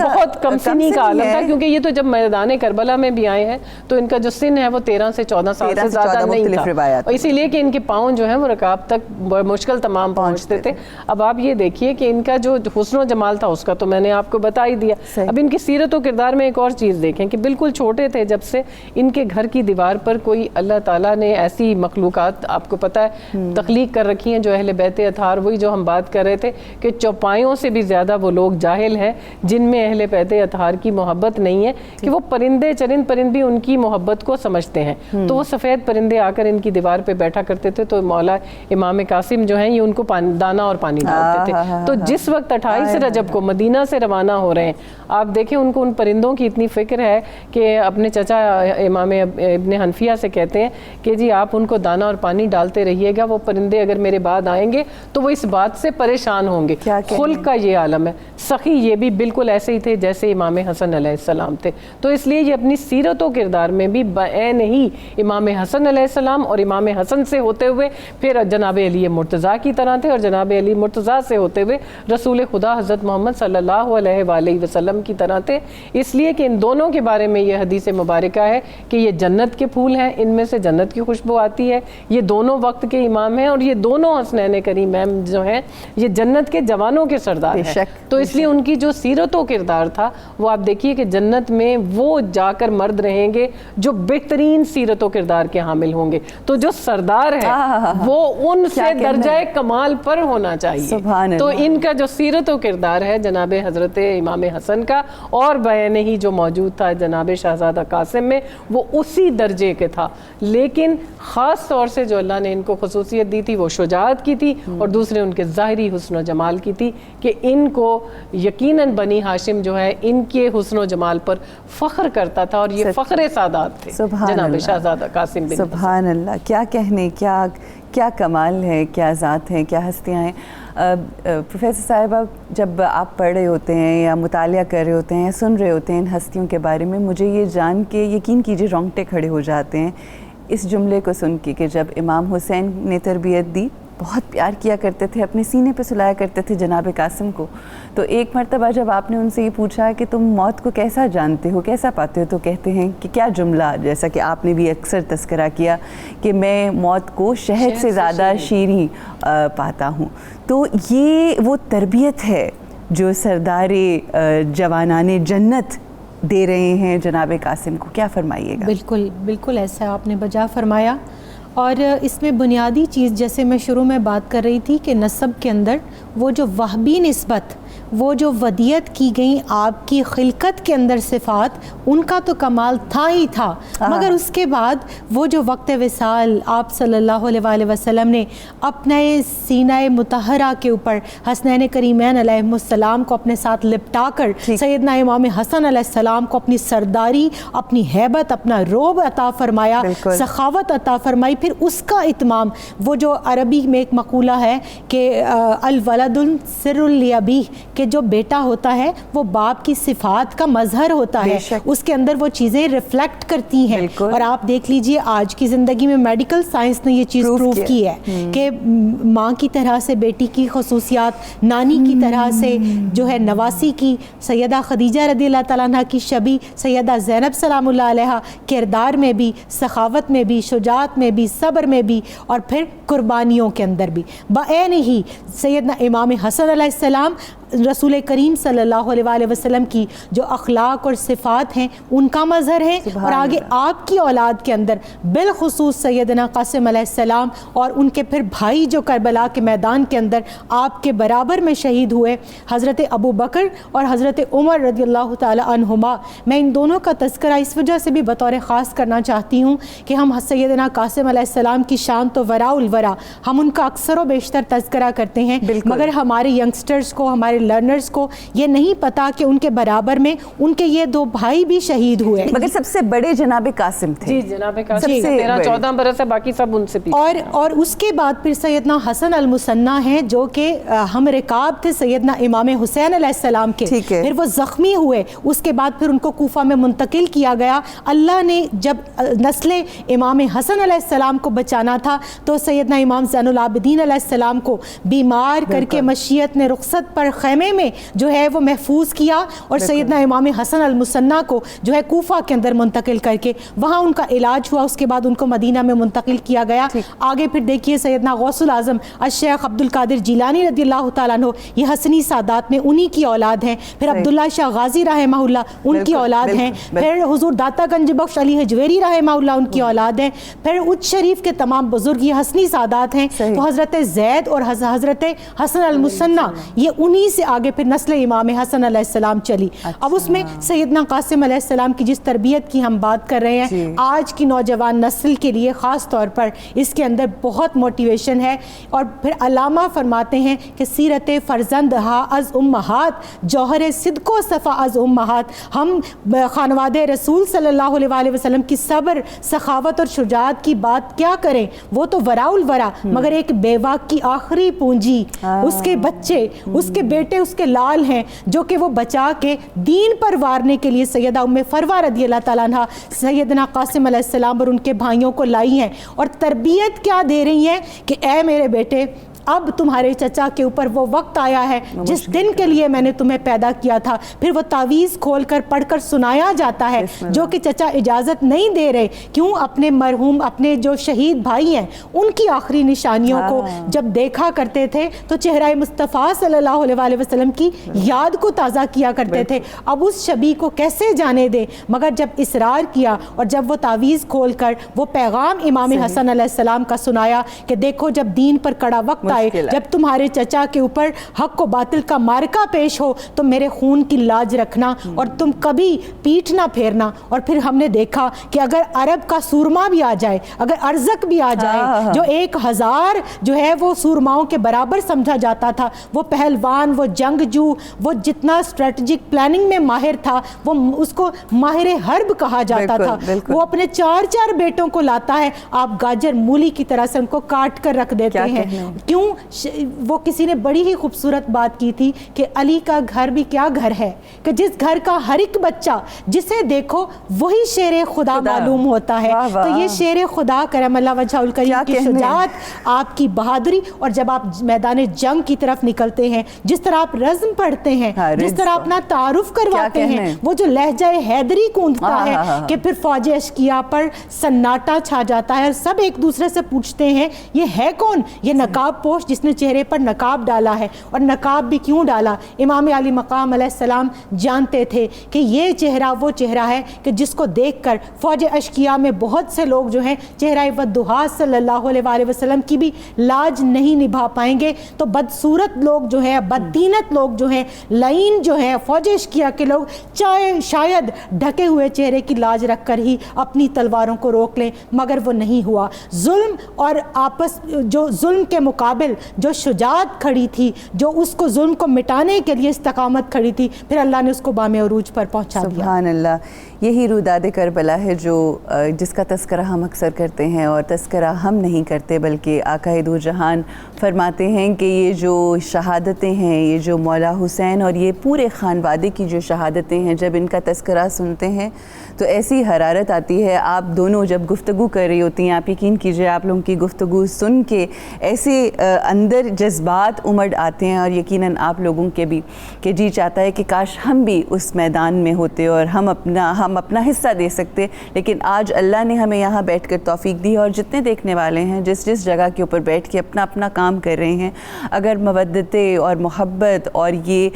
کا عالم تھا, کیونکہ یہ تو جب میدان کربلا میں بھی آئے ہیں تو ان کا جو سن ہے وہ 13 سے 14 سال سے زیادہ نہیں تھا, اسی لیے کہ ان کے پاؤں جو ہیں وہ رکاب تک مشکل تمام پہنچتے تھے. اب آپ یہ دیکھیے کہ ان کا جو حسن و جمال تھا اس کا تو میں نے آپ کو بتا ہی دیا. اب ان کی سیرت و کردار میں ایک اور چیز دیکھیں کہ بالکل چھوٹے تھے جب سے ان کے گھر کی دیوار پر کوئی اللہ تعالیٰ نے ایسی مخلوقات آپ کو پتہ ہے تخلیق کر رکھی ہیں جو اہل بیت اطہار, وہی جو ہم بات کر رہے تھے کہ چوپایوں سے بھی زیادہ وہ لوگ جاہل ہیں جن میں اہل بیت اطہار کی محبت نہیں ہے, کہ وہ پرندے چرند پرند بھی ان کی محبت کو سمجھتے ہیں. تو وہ سفید پرندے آ کر ان کی دیوار پہ بیٹھا کرتے تھے, تو مولا امام قاسم جو ہیں یہ ان کو دانا اور پانی ڈالتے تھے. تو جس وقت 28 رجب کو مدینہ سے روانہ ہو رہے ہیں, آپ دیکھیں ان کو ان پرندوں کی اتنی فکر ہے کہ اپنے چچا امام ابن حنفیہ سے کہتے ہیں کہ جی آپ ان کو دانا اور پانی ڈالتے رہیے گا, وہ پرندے اگر میرے بعد آئیں گے تو وہ اس بات سے پریشان ہوں گے. خلق کا یہ عالم ہے. سخی یہ بھی بالکل ایسے ہی تھے جیسے امام حسن علیہ السلام تھے. تو اس لیے یہ اپنی سیرت و کردار میں بھی بعین ہی امام حسن علیہ السلام اور امام حسن سے ہوتے ہوئے پھر جناب علی مرتضیٰ کی طرح تھے, اور جناب علی مرتضیٰ سے ہوتے ہوئے رسول خدا حضرت محمد صلی اللہ علیہ وآلہ وسلم کی طرح تھے. اس لیے کہ ان دونوں کے بارے میں یہ حدیث مبارکہ ہے کہ یہ جنت کے پھول ہیں, ان میں سے جنت کی خوشبو آتی ہے. یہ دونوں وقت کے امام ہیں اور یہ دونوں حسنین کریمین جو ہیں یہ جنت کے جوانوں کے سردار ہیں. تو اس لیے ان کی جو سیرت و کردار تھا وہ آپ دیکھیے کہ جنت میں وہ جا کر مرد رہیں گے جو بہترین سیرت و کردار کے حامل ہوں گے. تو جو سردار ہے وہ ان سے درجہ کمال پر ہونا چاہیے. تو ان کا جو سیرت و کردار ہے جناب حضرت امام حسن کا اور بیان ہی جو موجود تھا جناب شہزادہ قاسم میں وہ اسی درجے کے تھا. لیکن خاص طور سے جو اللہ نے ان کو خصوصیت دی تھی وہ شجاعت کی تھی, اور دوسرے ان کے ظاہری حسن و جمال کی تھی کہ ان کو یقیناً بنی ہاشم جو ہے ان کے حسن و جمال پر فخر کرتا تھا, اور یہ فخر سادات تھے جناب شہزادہ قاسم بن. سبحان اللہ, کیا کہنے, کیا کمال ہے, کیا ذات ہے, کیا ہستیاں ہیں. پروفیسر صاحبہ جب آپ پڑھ رہے ہوتے ہیں یا مطالعہ کر رہے ہوتے ہیں یا سن رہے ہوتے ہیں ان ہستیوں کے بارے میں, مجھے یہ جان کے یقین کیجیے رونگٹے کھڑے ہو جاتے ہیں اس جملے کو سن کے کہ جب امام حسین نے تربیت دی بہت پیار کیا کرتے تھے, اپنے سینے پہ سلایا کرتے تھے جناب قاسم کو. تو ایک مرتبہ جب آپ نے ان سے یہ پوچھا کہ تم موت کو کیسا جانتے ہو, کیسا پاتے ہو, تو کہتے ہیں کہ کیا جملہ, جیسا کہ آپ نے بھی اکثر تذکرہ کیا کہ میں موت کو شہد سے زیادہ شیریں پاتا ہوں. تو یہ وہ تربیت ہے جو سردار جوانان جنت دے رہے ہیں جناب قاسم کو, کیا فرمائیے گا؟ بالکل بالکل ایسا آپ نے بجا فرمایا. اور اس میں بنیادی چیز جیسے میں شروع میں بات کر رہی تھی کہ نسب کے اندر وہ جو وہبی نسبت وہ جو ودیت کی گئی آپ کی خلقت کے اندر صفات، ان کا تو کمال تھا ہی تھا، مگر اس کے بعد وہ جو وقت وصال آپ صلی اللہ علیہ وآلہ وسلم نے اپنے سینہ مطہرہ کے اوپر حسنین کریمین علیہ السلام کو اپنے ساتھ لپٹا کر سیدنا امام حسن علیہ السلام کو اپنی سرداری، اپنی ہیبت، اپنا روب عطا فرمایا، سخاوت عطا فرمائی، پھر اس کا اتمام وہ جو عربی میں ایک مقولہ ہے کہ الولد سر لابیہ، کہ جو بیٹا ہوتا ہے وہ باپ کی صفات کا مظہر ہوتا ہے، اس کے اندر وہ چیزیں ریفلیکٹ کرتی ہیں۔ اور آپ دیکھ لیجئے آج کی زندگی میں میڈیکل سائنس نے یہ چیز پروف کی ہے کہ ماں کی طرح سے بیٹی کی خصوصیات، نانی کی طرح سے جو ہے نواسی کی، سیدہ خدیجہ رضی اللہ تعالیٰ عنہ کی شبیہ سیدہ زینب سلام اللہ علیہ، کردار میں بھی، سخاوت میں بھی، شجاعت میں بھی، صبر میں بھی، اور پھر قربانیوں کے اندر بھی۔ بعین ہی سیدنا امام حسن علیہ السلام رسول کریم صلی اللہ علیہ وآلہ وسلم کی جو اخلاق اور صفات ہیں ان کا مظہر ہے، اور آگے آپ کی اولاد کے اندر بالخصوص سیدنا قاسم علیہ السلام اور ان کے پھر بھائی جو کربلا کے میدان کے اندر آپ کے برابر میں شہید ہوئے، حضرت ابو بکر اور حضرت عمر رضی اللہ تعالی عنہما۔ میں ان دونوں کا تذکرہ اس وجہ سے بھی بطور خاص کرنا چاہتی ہوں کہ ہم سیدنا قاسم علیہ السلام کی شان تو وراء الورا، ہم ان کا اکثر و بیشتر تذکرہ کرتے ہیں، مگر ہمارے ینگسٹرز کو، ہمارے لرنرز کو یہ نہیں پتا کہ ان کے برابر میں ان کے یہ دو بھائی بھی شہید ہوئے، مگر سب سے بڑے جناب قاسم تھے۔ جی جناب قاسم 13-14 برس ہے، باقی سب ان سے پیچھے۔ اور اس کے بعد پھر سیدنا حسن المثنیٰ ہیں جو کہ ہم رکاب تھے سیدنا امام حسین علیہ السلام کے، پھر وہ زخمی ہوئے، اس کے بعد پھر ان کو کوفہ میں منتقل کیا گیا۔ اللہ نے جب نسل امام حسن علیہ السلام کو بچانا تھا تو سیدنا امام زین العابدین علیہ السلام کو بیمار کر کے مشیت نے رخصت پر خیمے میں جو ہے وہ محفوظ کیا، اور سیدنا امام حسن المثنیٰ کو جو ہے کوفہ کے اندر منتقل کر کے وہاں ان کا علاج ہوا، اس کے بعد ان کو مدینہ میں منتقل کیا گیا۔ آگے پھر دیکھیے سیدنا غوث العظم الشیخ عبد القادر جیلانی رضی اللہ تعالیٰ عنہ، یہ حسنی سادات میں انہی کی اولاد ہیں، پھر عبداللہ شاہ غازی رحمہ اللہ ان کی اولاد ہیں، پھر حضور داتا گنج بخش علی حجویری رحمہ اللہ ان کی اولاد ہیں، پھر اچ شریف کے تمام بزرگ یہ حسنی سادات ہیں، تو حضرت زید اور حضرت حسن المثنیٰ یہ انہی سے آگے پھر نسل امام حسن علیہ السلام چلی۔ اب اس میں سیدنا قاسم علیہ السلام کی جس تربیت کی ہم بات کر رہے ہیں، آج کی نوجوان نسل کے لیے خاص طور پر اس کے اندر بہت موٹیویشن ہے، اور پھر علامہ فرماتے ہیں کہ سیرت فرزند ہا از امہات، جوہر صدق و صفا از امہات۔ ہم خانواد رسول صلی اللہ علیہ وآلہ وسلم کی صبر، سخاوت اور شجاعت کی بات کیا کریں، وہ تو وراء الورا، مگر ایک بیوہ کی آخری پونجی اس کے بچے، اس کے بیٹے، اس کے لال ہیں، جو کہ وہ بچا کے دین پر وارنے کے لیے سیدہ ام فروہ رضی اللہ تعالیٰ عنہ سیدنا قاسم علیہ السلام اور ان کے بھائیوں کو لائی ہیں، اور تربیت کیا دے رہی ہیں کہ اے میرے بیٹے، اب تمہارے چچا کے اوپر وہ وقت آیا ہے جس دن کے لیے میں نے تمہیں پیدا کیا تھا۔ پھر وہ تعویذ کھول کر پڑھ کر سنایا جاتا ہے، جو کہ چچا اجازت نہیں دے رہے، کیوں؟ اپنے مرحوم، اپنے جو شہید بھائی ہیں ان کی آخری نشانیوں کو جب دیکھا کرتے تھے تو چہرہ مصطفیٰ صلی اللہ علیہ وآلہ وسلم کی یاد کو تازہ کیا کرتے تھے۔ اب اس شبیہ کو کیسے جانے دیں، مگر جب اصرار کیا اور جب وہ تعویذ کھول کر وہ پیغام امام حسن علیہ السلام کا سنایا کہ دیکھو جب دین پر کڑا وقت جب تمہارے چچا کے اوپر حق و باطل کا معرکہ پیش ہو تو میرے خون کی لاج رکھنا اور تم کبھی پیٹھ نہ پھیرنا۔ اور پھر ہم نے دیکھا کہ اگر عرب کا سورما بھی آ جائے، اگر ارزق بھی آ جائے جو 1000 جو ہے وہ سورماؤں کے برابر سمجھا جاتا تھا، وہ پہلوان، وہ جنگجو، وہ جتنا اسٹریٹجک پلاننگ میں ماہر تھا، وہ اس کو ماہر حرب کہا جاتا تھا۔ وہ اپنے 4 بیٹوں کو لاتا ہے، آپ گاجر مولی کی طرح سے ان کو کاٹ کر رکھ دیتے ہیں۔ کیوں؟ وہ کسی نے بڑی ہی خوبصورت بات کی تھی کہ علی کا گھر بھی کیا گھر ہے، کہ جس گھر کا ہر ایک بچہ جسے دیکھو وہی شیر خدا معلوم ہوتا ہے۔ تو یہ شیر خدا کرم اللہ وجہہ الکریم کی شجاعت، آپ کی بہادری، اور جب آپ میدان جنگ کی طرف نکلتے ہیں، جس طرح آپ رزم پڑھتے ہیں، جس طرح اپنا تعارف کرواتے ہیں، وہ جو لہجہ حیدری گونجتا ہے کہ پھر فوج اشکیا پر سناٹا چھا جاتا ہے اور سب ایک دوسرے سے پوچھتے ہیں یہ ہے کون؟ یہ نقاب سرپوش جس نے چہرے پر نقاب ڈالا ہے. اور نقاب بھی کیوں ڈالا؟ امام علی مقام علیہ السلام جانتے تھے کہ یہ چہرہ وہ چہرہ ہے کہ جس کو دیکھ کر فوج اشقیاء میں بہت سے لوگ جو ہیں چہرہ والضحیٰ صلی اللہ علیہ وآلہ وسلم کی بھی لاج نہیں نبھا پائیں گے. تو بدصورت لوگ جو ہیں، بددینت لوگ جو ہیں، لعین جو ہیں، فوج اشقیاء کے لوگ شاید ڈھکے ہوئے چہرے کی لاج رکھ کر ہی اپنی تلواروں کو روک لیں، مگر وہ نہیں ہوا. ظلم اور آپس جو ظلم کے مقابل جو شجاعت کھڑی تھی، جو اس کو ظلم کو مٹانے کے لیے استقامت کھڑی تھی، پھر اللہ نے اس کو بام عروج پر پہنچا دیا. سبحان اللہ. یہی روداد کربلا ہے جو جس کا تذکرہ ہم اکثر کرتے ہیں، اور تذکرہ ہم نہیں کرتے بلکہ آقا دو جہان فرماتے ہیں کہ یہ جو شہادتیں ہیں، یہ جو مولا حسین اور یہ پورے خانوادے کی جو شہادتیں ہیں، جب ان کا تذکرہ سنتے ہیں تو ایسی حرارت آتی ہے. آپ دونوں جب گفتگو کر رہی ہوتی ہیں، آپ یقین کیجئے آپ لوگوں کی گفتگو سن کے ایسے اندر جذبات امڑ آتے ہیں، اور یقیناً آپ لوگوں کے بھی، کہ جی چاہتا ہے کہ کاش ہم بھی اس میدان میں ہوتے اور ہم اپنا حصہ دے سکتے. لیکن آج اللہ نے ہمیں یہاں بیٹھ کر توفیق دی، اور جتنے دیکھنے والے ہیں جس جگہ کے اوپر بیٹھ کے اپنا کام کر رہے ہیں، اگر مودت اور محبت اور یہ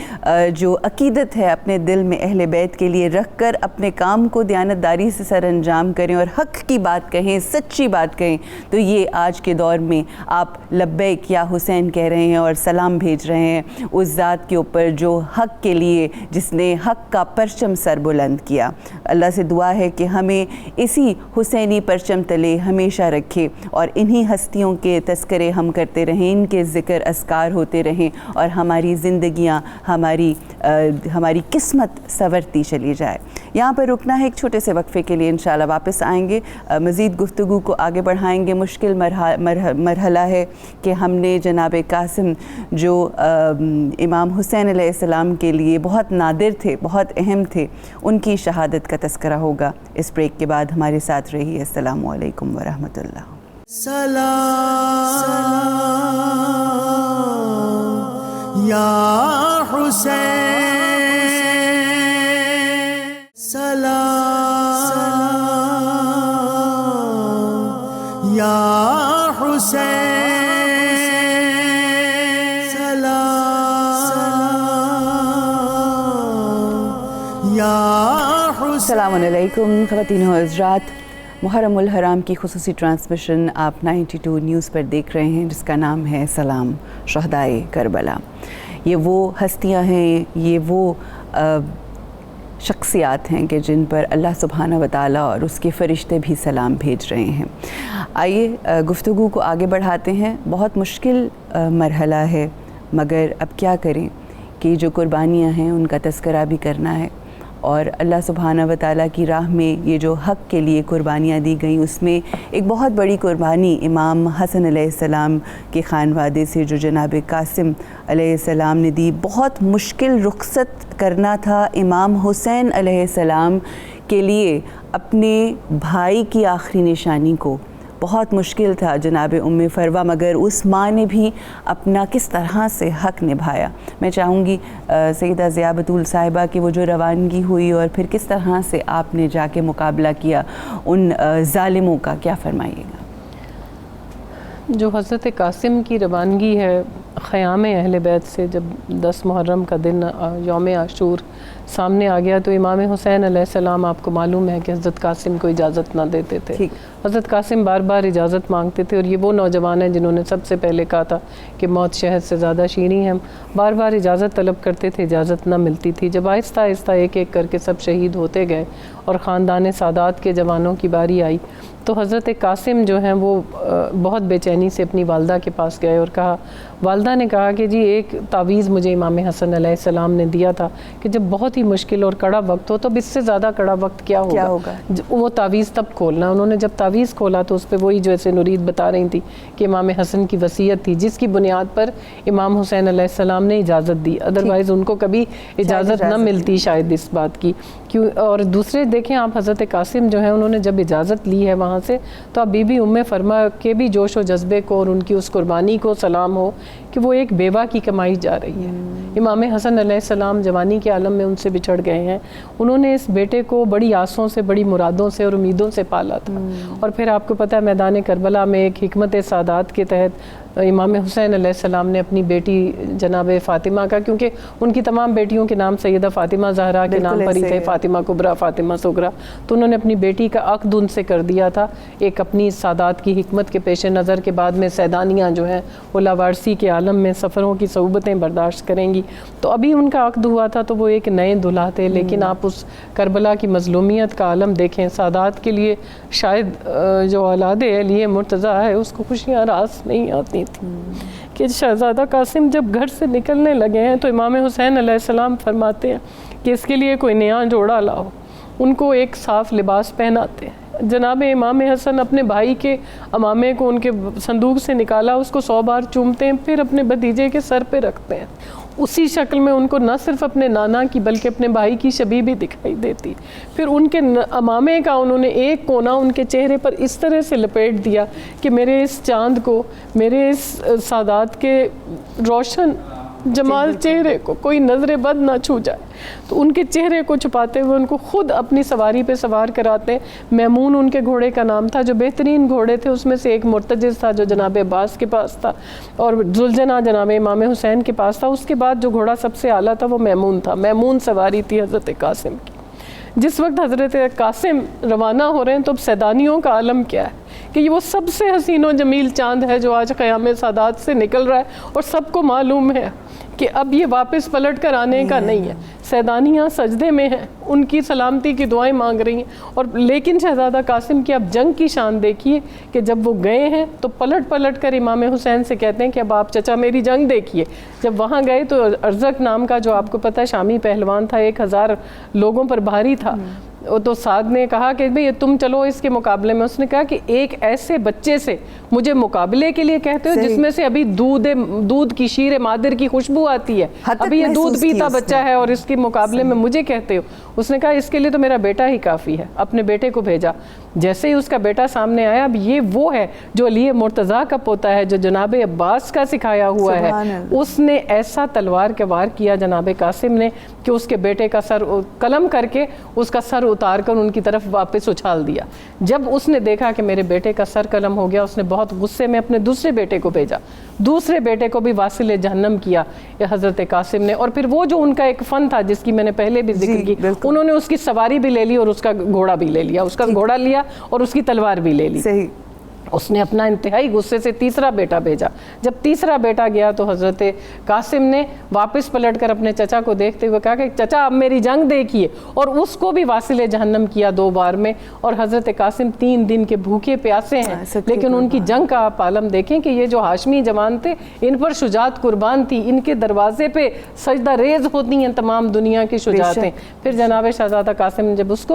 جو عقیدت ہے اپنے دل میں اہل بیت کے لیے رکھ کر اپنے کام کو دیانتداری سے سر انجام کریں اور حق کی بات کہیں، سچی بات کہیں، تو یہ آج کے دور میں آپ لبیک یا حسین کہہ رہے ہیں اور سلام بھیج رہے ہیں اس ذات کے اوپر جو حق کے لیے، جس نے حق کا پرچم سر بلند کیا. اللہ سے دعا ہے کہ ہمیں اسی حسینی پرچم تلے ہمیشہ رکھے، اور انہی ہستیوں کے تذکرے ہم کرتے رہیں، ان کے ذکر اذکار ہوتے رہیں، اور ہماری زندگیاں، ہماری قسمت سنورتی چلی جائے. یہاں پر رکنا ہے ایک چھوٹے سے وقفے کے لیے، انشاءاللہ واپس آئیں گے، مزید گفتگو کو آگے بڑھائیں گے. مشکل مرحلہ ہے کہ ہم نے جناب قاسم جو امام حسین علیہ السلام کے لیے بہت نادر تھے، بہت اہم تھے، ان کی شہادت کا تذکرہ ہوگا. اس بریک کے بعد ہمارے ساتھ رہیے. السلام علیکم ورحمۃ اللہ. سلام یا حسین، سلام یا حسین، سلام یا حسین. السلام علیکم خواتین و حضرات. محرم الحرام کی خصوصی ٹرانسمیشن آپ 92 نیوز پر دیکھ رہے ہیں، جس کا نام ہے سلام شہدائے کربلا. یہ وہ ہستیاں ہیں، یہ وہ شخصیات ہیں کہ جن پر اللہ سبحانہ و تعالیٰ اور اس کے فرشتے بھی سلام بھیج رہے ہیں. آئیے گفتگو کو آگے بڑھاتے ہیں. بہت مشکل مرحلہ ہے، مگر اب کیا کریں کہ جو قربانیاں ہیں ان کا تذکرہ بھی کرنا ہے، اور اللہ سبحانہ و تعالیٰ کی راہ میں یہ جو حق کے لیے قربانیاں دی گئیں، اس میں ایک بہت بڑی قربانی امام حسن علیہ السلام کے خانوادے سے جو جناب قاسم علیہ السلام نے دی. بہت مشکل رخصت کرنا تھا امام حسین علیہ السلام کے لیے اپنے بھائی کی آخری نشانی کو. بہت مشکل تھا جناب ام فروہ، مگر اس ماں نے بھی اپنا کس طرح سے حق نبھایا. میں چاہوں گی سیدہ ضیاء بطول صاحبہ کی وہ جو روانگی ہوئی اور پھر کس طرح سے آپ نے جا کے مقابلہ کیا ان ظالموں کا، کیا فرمائیے گا؟ جو حضرت قاسم کی روانگی ہے خیام اہل بیت سے، جب 10 محرم کا دن یوم عاشور سامنے آ گیا، تو امام حسین علیہ السلام آپ کو معلوم ہے کہ حضرت قاسم کو اجازت نہ دیتے تھے. حضرت قاسم بار بار اجازت مانگتے تھے، اور یہ وہ نوجوان ہیں جنہوں نے سب سے پہلے کہا تھا کہ موت شہد سے زیادہ شیریں ہیں. بار بار اجازت طلب کرتے تھے، اجازت نہ ملتی تھی. جب آہستہ آہستہ ایک ایک کر کے سب شہید ہوتے گئے اور خاندان سادات کے جوانوں کی باری آئی، تو حضرت قاسم جو ہیں وہ بہت بے چینی سے اپنی والدہ کے پاس گئے اور کہا، والدہ نے کہا کہ جی ایک تعویذ مجھے امام حسن علیہ السلام نے دیا تھا کہ جب بہت ہی مشکل اور کڑا وقت ہو تو اب اس سے زیادہ کڑا وقت کیا ہوگا؟ وہ تعویذ تب کھولنا. انہوں نے جب تعویذ کھولا تو اس پہ وہی جو ایسے نورید بتا رہی تھی کہ امام حسن کی وصیت تھی، جس کی بنیاد پر امام حسین علیہ السلام نے اجازت دی. ادروائز ان کو کبھی اجازت نہ ملتی شاید اس بات کی. اور دوسرے دیکھیں آپ، حضرت قاسم جو ہیں انہوں نے جب اجازت لی ہے وہاں سے، تو اب بی بی ام فرما کے بھی جوش و جذبے کو اور ان کی اس قربانی کو سلام ہو کہ وہ ایک بیوہ کی کمائی جا رہی ہے. امام حسن علیہ السلام جوانی کے عالم میں ان سے بچھڑ گئے ہیں. انہوں نے اس بیٹے کو بڑی آسوں سے، بڑی مرادوں سے اور امیدوں سے پالا تھا. اور پھر آپ کو پتہ ہے میدان کربلا میں ایک حکمت سادات کے تحت امام حسین علیہ السلام نے اپنی بیٹی جناب فاطمہ کا، کیونکہ ان کی تمام بیٹیوں کے نام سیدہ فاطمہ زہرا کے نام پر ہی تھے، فاطمہ کبریٰ، فاطمہ صغریٰ، تو انہوں نے اپنی بیٹی کا عقد ان سے کر دیا تھا، ایک اپنی سادات کی حکمت کے پیش نظر کے بعد میں سیدانیاں جو ہیں وہ لاوارسی کے عالم میں سفروں کی صعوبتیں برداشت کریں گی، تو ابھی ان کا عقد ہوا تھا تو وہ ایک نئے دلہا تھے، لیکن آپ اس کربلا کی مظلومیت کا عالم دیکھیں، سادات کے لیے شاید جو اولاد علی مرتضیٰ ہے اس کو خوشیاں راس نہیں آتی تھی کہ شہزادہ قاسم جب گھر سے نکلنے لگے ہیں تو امام حسین علیہ السلام فرماتے ہیں کہ اس کے لیے کوئی نیا جوڑا لاؤ، ان کو ایک صاف لباس پہناتے ہیں۔ جناب امام حسن اپنے بھائی کے امامے کو ان کے صندوق سے نکالا، اس کو 100 بار چومتے ہیں، پھر اپنے بھتیجے کے سر پہ رکھتے ہیں، اسی شکل میں ان کو نہ صرف اپنے نانا کی بلکہ اپنے بھائی کی شبیہ بھی دکھائی دیتی، پھر ان کے امامے کا انہوں نے ایک کونا ان کے چہرے پر اس طرح سے لپیٹ دیا کہ میرے اس چاند کو، میرے اس سادات کے روشن جمال چہرے کو کوئی نظر بد نہ چھو جائے، تو ان کے چہرے کو چھپاتے ہوئے ان کو خود اپنی سواری پہ سوار کراتے ہیں۔ میمون ان کے گھوڑے کا نام تھا، جو بہترین گھوڑے تھے اس میں سے ایک مرتجز تھا جو جناب عباس کے پاس تھا، اور ذوالجناح جناب امام حسین کے پاس تھا، اس کے بعد جو گھوڑا سب سے اعلیٰ تھا وہ میمون تھا، میمون سواری تھی حضرت قاسم کی۔ جس وقت حضرت قاسم روانہ ہو رہے ہیں تو اب سیدانیوں کا عالم کیا ہے کہ یہ وہ سب سے حسین و جمیل چاند ہے جو آج قیام سادات سے نکل رہا ہے، اور سب کو معلوم ہے کہ اب یہ واپس پلٹ کر آنے کا نہیں ہے۔ سیدانیاں سجدے میں ہیں، ان کی سلامتی کی دعائیں مانگ رہی ہیں، اور لیکن شہزادہ قاسم کی اب جنگ کی شان دیکھیے کہ جب وہ گئے ہیں تو پلٹ کر امام حسین سے کہتے ہیں کہ اب آپ چچا میری جنگ دیکھیے۔ جب وہاں گئے تو ارزق نام کا جو آپ کو پتہ ہے شامی پہلوان تھا، 1000 لوگوں پر بھاری تھا، تو سعد نے کہا کہ بھئی تم چلو اس کے مقابلے میں، اس نے کہا کہ ایک ایسے بچے سے مجھے مقابلے کے لیے کہتے ہو جس میں سے ابھی دودھ کی شیر مادر کی خوشبو آتی ہے، ابھی یہ دودھ پیتا بچہ ہے اور اس کے مقابلے میں مجھے کہتے ہو۔ اس نے کہا اس کے لیے تو میرا بیٹا ہی کافی ہے، اپنے بیٹے کو بھیجا۔ جیسے ہی اس کا بیٹا سامنے آیا، اب یہ وہ ہے جو علی مرتضیٰ کا پوتا ہے، جو جناب عباس کا سکھایا ہوا ہے، اس نے ایسا تلوار کے وار کیا جناب قاسم نے کہ اس کے بیٹے کا سر قلم کر کے اس کا سر اتار کر ان کی طرف واپس اچھال دیا۔ جب اس نے دیکھا کہ میرے بیٹے کا سر قلم ہو گیا، اس نے بہت غصے میں اپنے دوسرے بیٹے کو بھیجا، دوسرے بیٹے کو بھی واصل جہنم کیا حضرت قاسم نے، اور پھر وہ جو ان کا ایک فن تھا جس کی میں نے پہلے بھی ذکر کی، انہوں نے اس کی سواری بھی لے لی اور اس کا گھوڑا بھی لے لیا، اس کا گھوڑا لیا اور اس کی تلوار بھی لے لی۔ اس نے اپنا انتہائی غصے سے تیسرا بیٹا بھیجا۔ جب تیسرا بیٹا گیا تو حضرت قاسم نے واپس پلٹ کر اپنے چچا کو دیکھتے ہوئے کہا کہ چچا اب میری جنگ دیکھیے، اور اس کو بھی واصل جہنم کیا 2 بار میں، اور حضرت قاسم 3 دن کے بھوکے پیاسے ہیں، لیکن ان کی جنگ کا آپ عالم دیکھیں کہ یہ جو ہاشمی جوان تھے ان پر شجاعت قربان تھی، ان کے دروازے پہ سجدہ ریز ہوتی ہیں تمام دنیا کی شجاعتیں۔ پھر جناب شہزادہ قاسم نے جب اس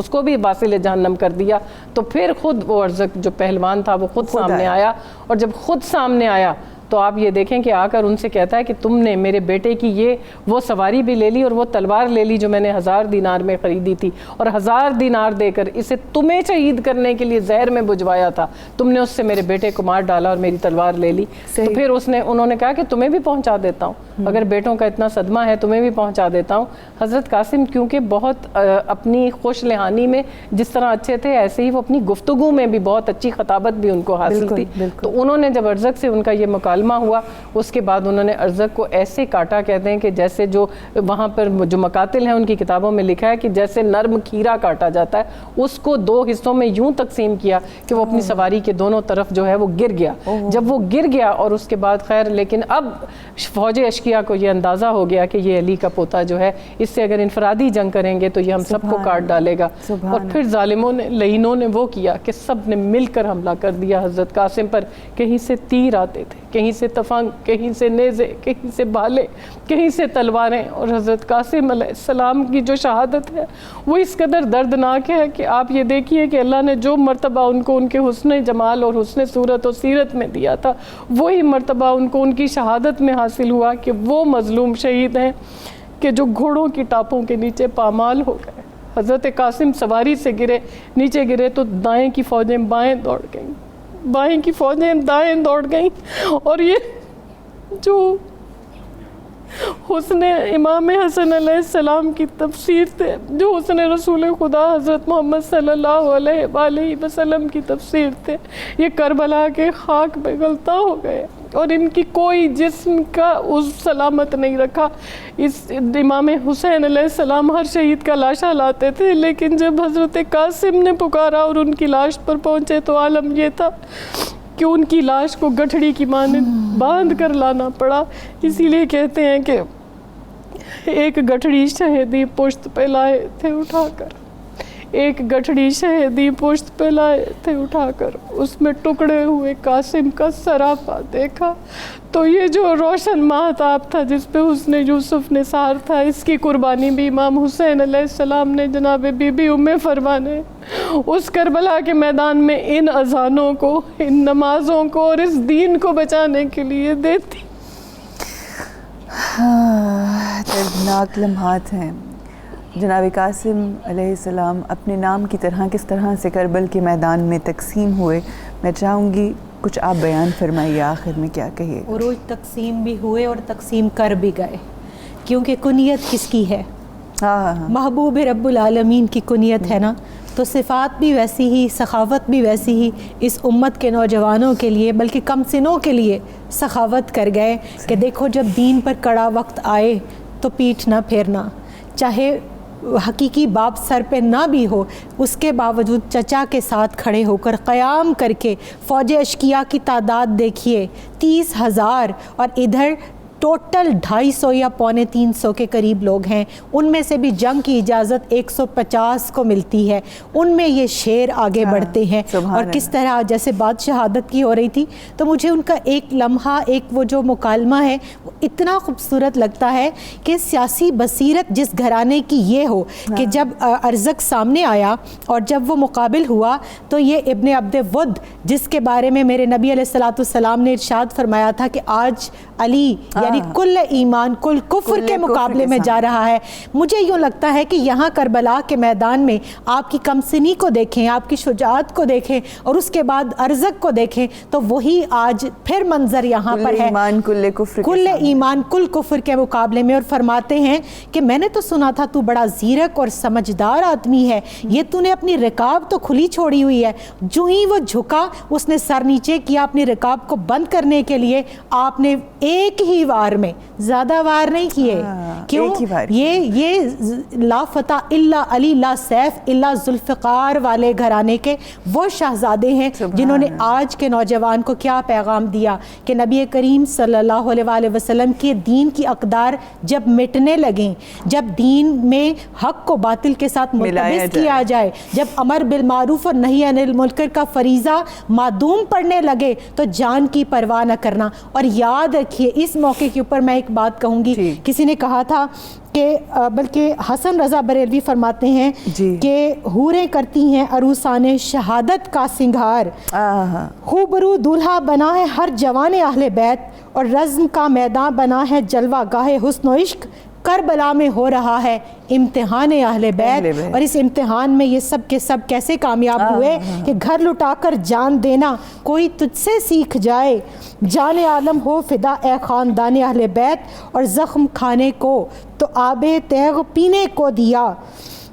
کو بھی واصل جہنم کر دیا تو پھر خود وہ ارزق جو پہلوان تھا وہ خود سامنے آیا، اور جب خود سامنے آیا تو آپ یہ دیکھیں کہ آ کر ان سے کہتا ہے کہ تم نے میرے بیٹے کی وہ سواری بھی لے لی اور وہ تلوار لے لی جو میں نے 1000 دینار میں خریدی تھی، اور 1000 دینار دے کر اسے تمہیں شہید کرنے کے لیے زہر میں بجھوایا تھا، تم نے اس سے میرے بیٹے کو مار ڈالا اور میری تلوار لے لی۔ تو پھر انہوں نے کہا کہ تمہیں بھی پہنچا دیتا ہوں، اگر بیٹوں کا اتنا صدمہ ہے تمہیں بھی پہنچا دیتا ہوں۔ حضرت قاسم کیونکہ بہت اپنی خوش لحانی میں جس طرح اچھے تھے، ایسے ہی وہ اپنی گفتگو میں بھی بہت اچھی خطابت بھی ان کو حاصل تھی، تو انہوں نے جب ارزق سے ان کا یہ مکالمہ ہوا، اس کے بعد انہوں نے ارزق کو ایسے کاٹا، کہتے ہیں کہ جیسے جو وہاں پر جو مقاتل ہیں ان کی کتابوں میں لکھا ہے کہ جیسے نرم کھیرا کاٹا جاتا ہے، اس کو 2 حصوں میں یوں تقسیم کیا کہ وہ اپنی سواری کے دونوں طرف جو ہے وہ گر گیا۔ جب وہ گر گیا اور اس کے بعد خیر، لیکن اب فوج اشکیا کو یہ اندازہ ہو گیا کہ یہ علی کا پوتا جو ہے، اس سے اگر انفرادی جنگ کریں گے تو یہ ہم سب کو کاٹ ڈالے گا، اور پھر ظالموں نے لعینوں نے وہ کیا کہ سب نے مل کر حملہ کر دیا حضرت قاسم پر۔ کہیں سے تیر آتے تھے، کہیں سے تفنگ، کہیں سے نیزے، کہیں سے بھالے، کہیں سے تلواریں، اور حضرت قاسم علیہ السلام کی جو شہادت ہے وہ اس قدر دردناک ہے کہ آپ یہ دیکھیے کہ اللہ نے جو مرتبہ ان کو ان کے حسن جمال اور حسن صورت و سیرت میں دیا تھا، وہی مرتبہ ان کو ان کی شہادت میں حاصل ہوا کہ وہ مظلوم شہید ہیں کہ جو گھوڑوں کی ٹاپوں کے نیچے پامال ہو گئے۔ حضرت قاسم سواری سے نیچے گرے تو دائیں کی فوجیں بائیں دوڑ گئیں، بائیں کی فوجیں دائیں دوڑ گئیں، اور یہ جو حسن امام حسن علیہ السلام کی تفسیر تھے، جو حسن رسول خدا حضرت محمد صلی اللہ علیہ وآلہ وسلم کی تفسیر تھے، یہ کربلا کے خاک پہ غلطہ ہو گئے اور ان کی کوئی جسم کا عضو سلامت نہیں رکھا۔ اس امام حسین علیہ السلام ہر شہید کا لاشا لاتے تھے، لیکن جب حضرت قاسم نے پکارا اور ان کی لاش پر پہنچے تو عالم یہ تھا کہ ان کی لاش کو گٹھڑی کی مانند باندھ کر لانا پڑا۔ اسی لیے کہتے ہیں کہ ایک گٹھڑی شہیدی پشت پہ لائے تھے اٹھا کر، ایک گٹھڑی شہیدی پشت پہ لائے تھے اٹھا کر، اس میں ٹکڑے ہوئے قاسم کا سراپا دیکھا تو یہ جو روشن ماہتاب تھا جس پہ حسن یوسف نثار تھا، اس کی قربانی بھی امام حسین علیہ السلام نے جناب بی بی ام فروا نے اس کربلا کے میدان میں ان اذانوں کو، ان نمازوں کو اور اس دین کو بچانے کے لیے دیتی۔ دردناک لمحات ہیں۔ جناب قاسم علیہ السلام اپنے نام کی کس طرح سے کربل کے میدان میں تقسیم ہوئے، میں چاہوں گی کچھ آپ بیان فرمائیے، آخر میں کیا کہیے؟ عروج تقسیم بھی ہوئے اور تقسیم کر بھی گئے، کیونکہ کنیت کس کی ہے؟ محبوب رب العالمین کی کنیت ہے نا، تو صفات بھی ویسی ہی، سخاوت بھی ویسی ہی اس امت کے نوجوانوں کے لیے، بلکہ کم سنوں کے لیے سخاوت کر گئے کہ دیکھو جب دین پر کڑا وقت آئے تو پیٹھ نہ پھیرنا، چاہے حقیقی باپ سر پہ نہ بھی ہو، اس کے باوجود چچا کے ساتھ کھڑے ہو کر قیام کر کے فوج اشقیاء کی تعداد دیکھیے 30,000 اور ادھر ٹوٹل 250 یا 250 کے قریب لوگ ہیں، ان میں سے بھی جنگ کی اجازت 150 کو ملتی ہے، ان میں یہ شیر آگے بڑھتے ہیں اور کس طرح جیسے بات شہادت کی ہو رہی تھی تو مجھے ان کا ایک لمحہ، ایک وہ جو مکالمہ ہے وہ اتنا خوبصورت لگتا ہے کہ سیاسی بصیرت جس گھرانے کی یہ ہو کہ جب ارزق سامنے آیا اور جب وہ مقابل ہوا تو یہ ابن عبد ود جس کے بارے میں میرے نبی علیہ السلام نے ارشاد فرمایا تھا کہ آج علی یعنی کل ایمان کل کفر کے مقابلے میں جا رہا ہے، مجھے یوں لگتا ہے کہ یہاں کربلا کے میدان میں آپ کی کمسنی کو دیکھیں، آپ کی شجاعت کو دیکھیں اور اس کے بعد ارزق کو دیکھیں تو وہی آج پھر منظر یہاں پر ہے، کل ایمان کل کفر کے مقابلے میں۔ اور فرماتے ہیں کہ میں نے تو سنا تھا تو بڑا زیرک اور سمجھدار آدمی ہے، یہ تو نے اپنی رکاب تو کھلی چھوڑی ہوئی ہے۔ جو ہی وہ جھکا اس نے سر نیچے کیا اپنی رکاب کو بند کرنے کے لیے، آپ نے ایک ہی وار میں، زیادہ وار نہیں کیے، کیوں؟ یہ لا فتح الا علی لا سیف الا ذوالفقار والے گھرانے کے وہ شہزادے ہیں جنہوں نے آج کے نوجوان کو کیا پیغام دیا کہ نبی کریم صلی اللہ علیہ وآلہ وسلم کے دین کی اقدار جب مٹنے لگیں، جب دین میں حق کو باطل کے ساتھ ملتبس کیا جائے، جب امر بالمعروف اور نہی عن المنکر کا فریضہ معدوم پڑنے لگے تو جان کی پرواہ نہ کرنا۔ اور یاد رکھیے اس موقع کے اوپر میں ایک بات کہوں گی، کسی نے کہا تھا کہ بلکہ حسن رضا بریلوی فرماتے ہیں کہ حوریں کرتی ہیں عروسان شہادت کا سنگھار، خوبرو دولہا بنا ہے ہر جوان اہل بیت اور رزم کا میدان بنا ہے جلوہ گاہ حسن و عشق، کربلا میں ہو رہا ہے امتحان اہل بیت۔ اور اس امتحان میں یہ سب کے سب کیسے کامیاب ہوئے کہ گھر لٹا کر جان دینا کوئی تجھ سے سیکھ جائے، جان عالم ہو فدا اے خاندان اہل بیت، اور زخم کھانے کو تو آب تیغ پینے کو دیا،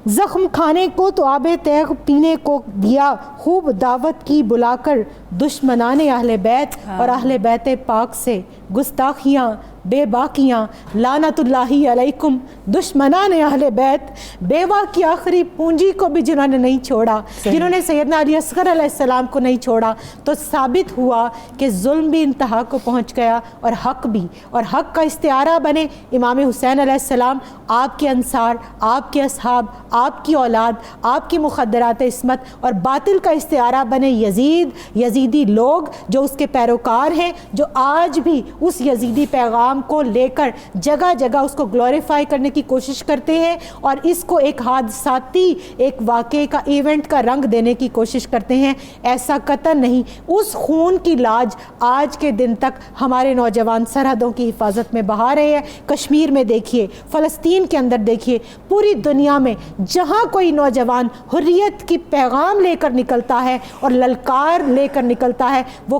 زخم کھانے کو تو آب تیغ پینے کو دیا، خوب دعوت کی بلا کر دشمنان اہل بیت، اور اہل بیت پاک سے گستاخیاں بے باکیاں لعنت اللہ علیکم دشمنان اہل بیت، بیوہ کی آخری پونجی کو بھی جنہوں نے نہیں چھوڑا، جنہوں نے سیدنا علی اصغر علیہ السلام کو نہیں چھوڑا، تو ثابت ہوا کہ ظلم بھی انتہا کو پہنچ گیا اور حق بھی، اور حق کا استعارہ بنے امام حسین علیہ السلام، آپ کے انصار، آپ کے اصحاب، آپ کی اولاد، آپ کی مخدرات عصمت، اور باطل کا استعارہ بنے یزیدی لوگ جو اس کے پیروکار ہیں، جو آج بھی اس یزیدی پیغام کو لے کر جگہ جگہ اس کو گلوریفائی کرنے کی کوشش کرتے ہیں اور اس کو ایک حادثاتی ایک واقعے کا ایونٹ کا رنگ دینے کی کوشش کرتے ہیں۔ ایسا قطعاً نہیں، اس خون کی لاج آج کے دن تک ہمارے نوجوان سرحدوں کی حفاظت میں بہا رہے ہیں۔ کشمیر میں دیکھیے، فلسطین کے اندر دیکھیے، پوری دنیا میں جہاں کوئی نوجوان حریت کی پیغام لے کر نکلتا ہے اور للکار لے کر نکلتا ہے، وہ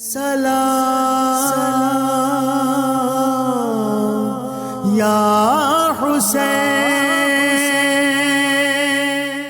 سلام یا حسین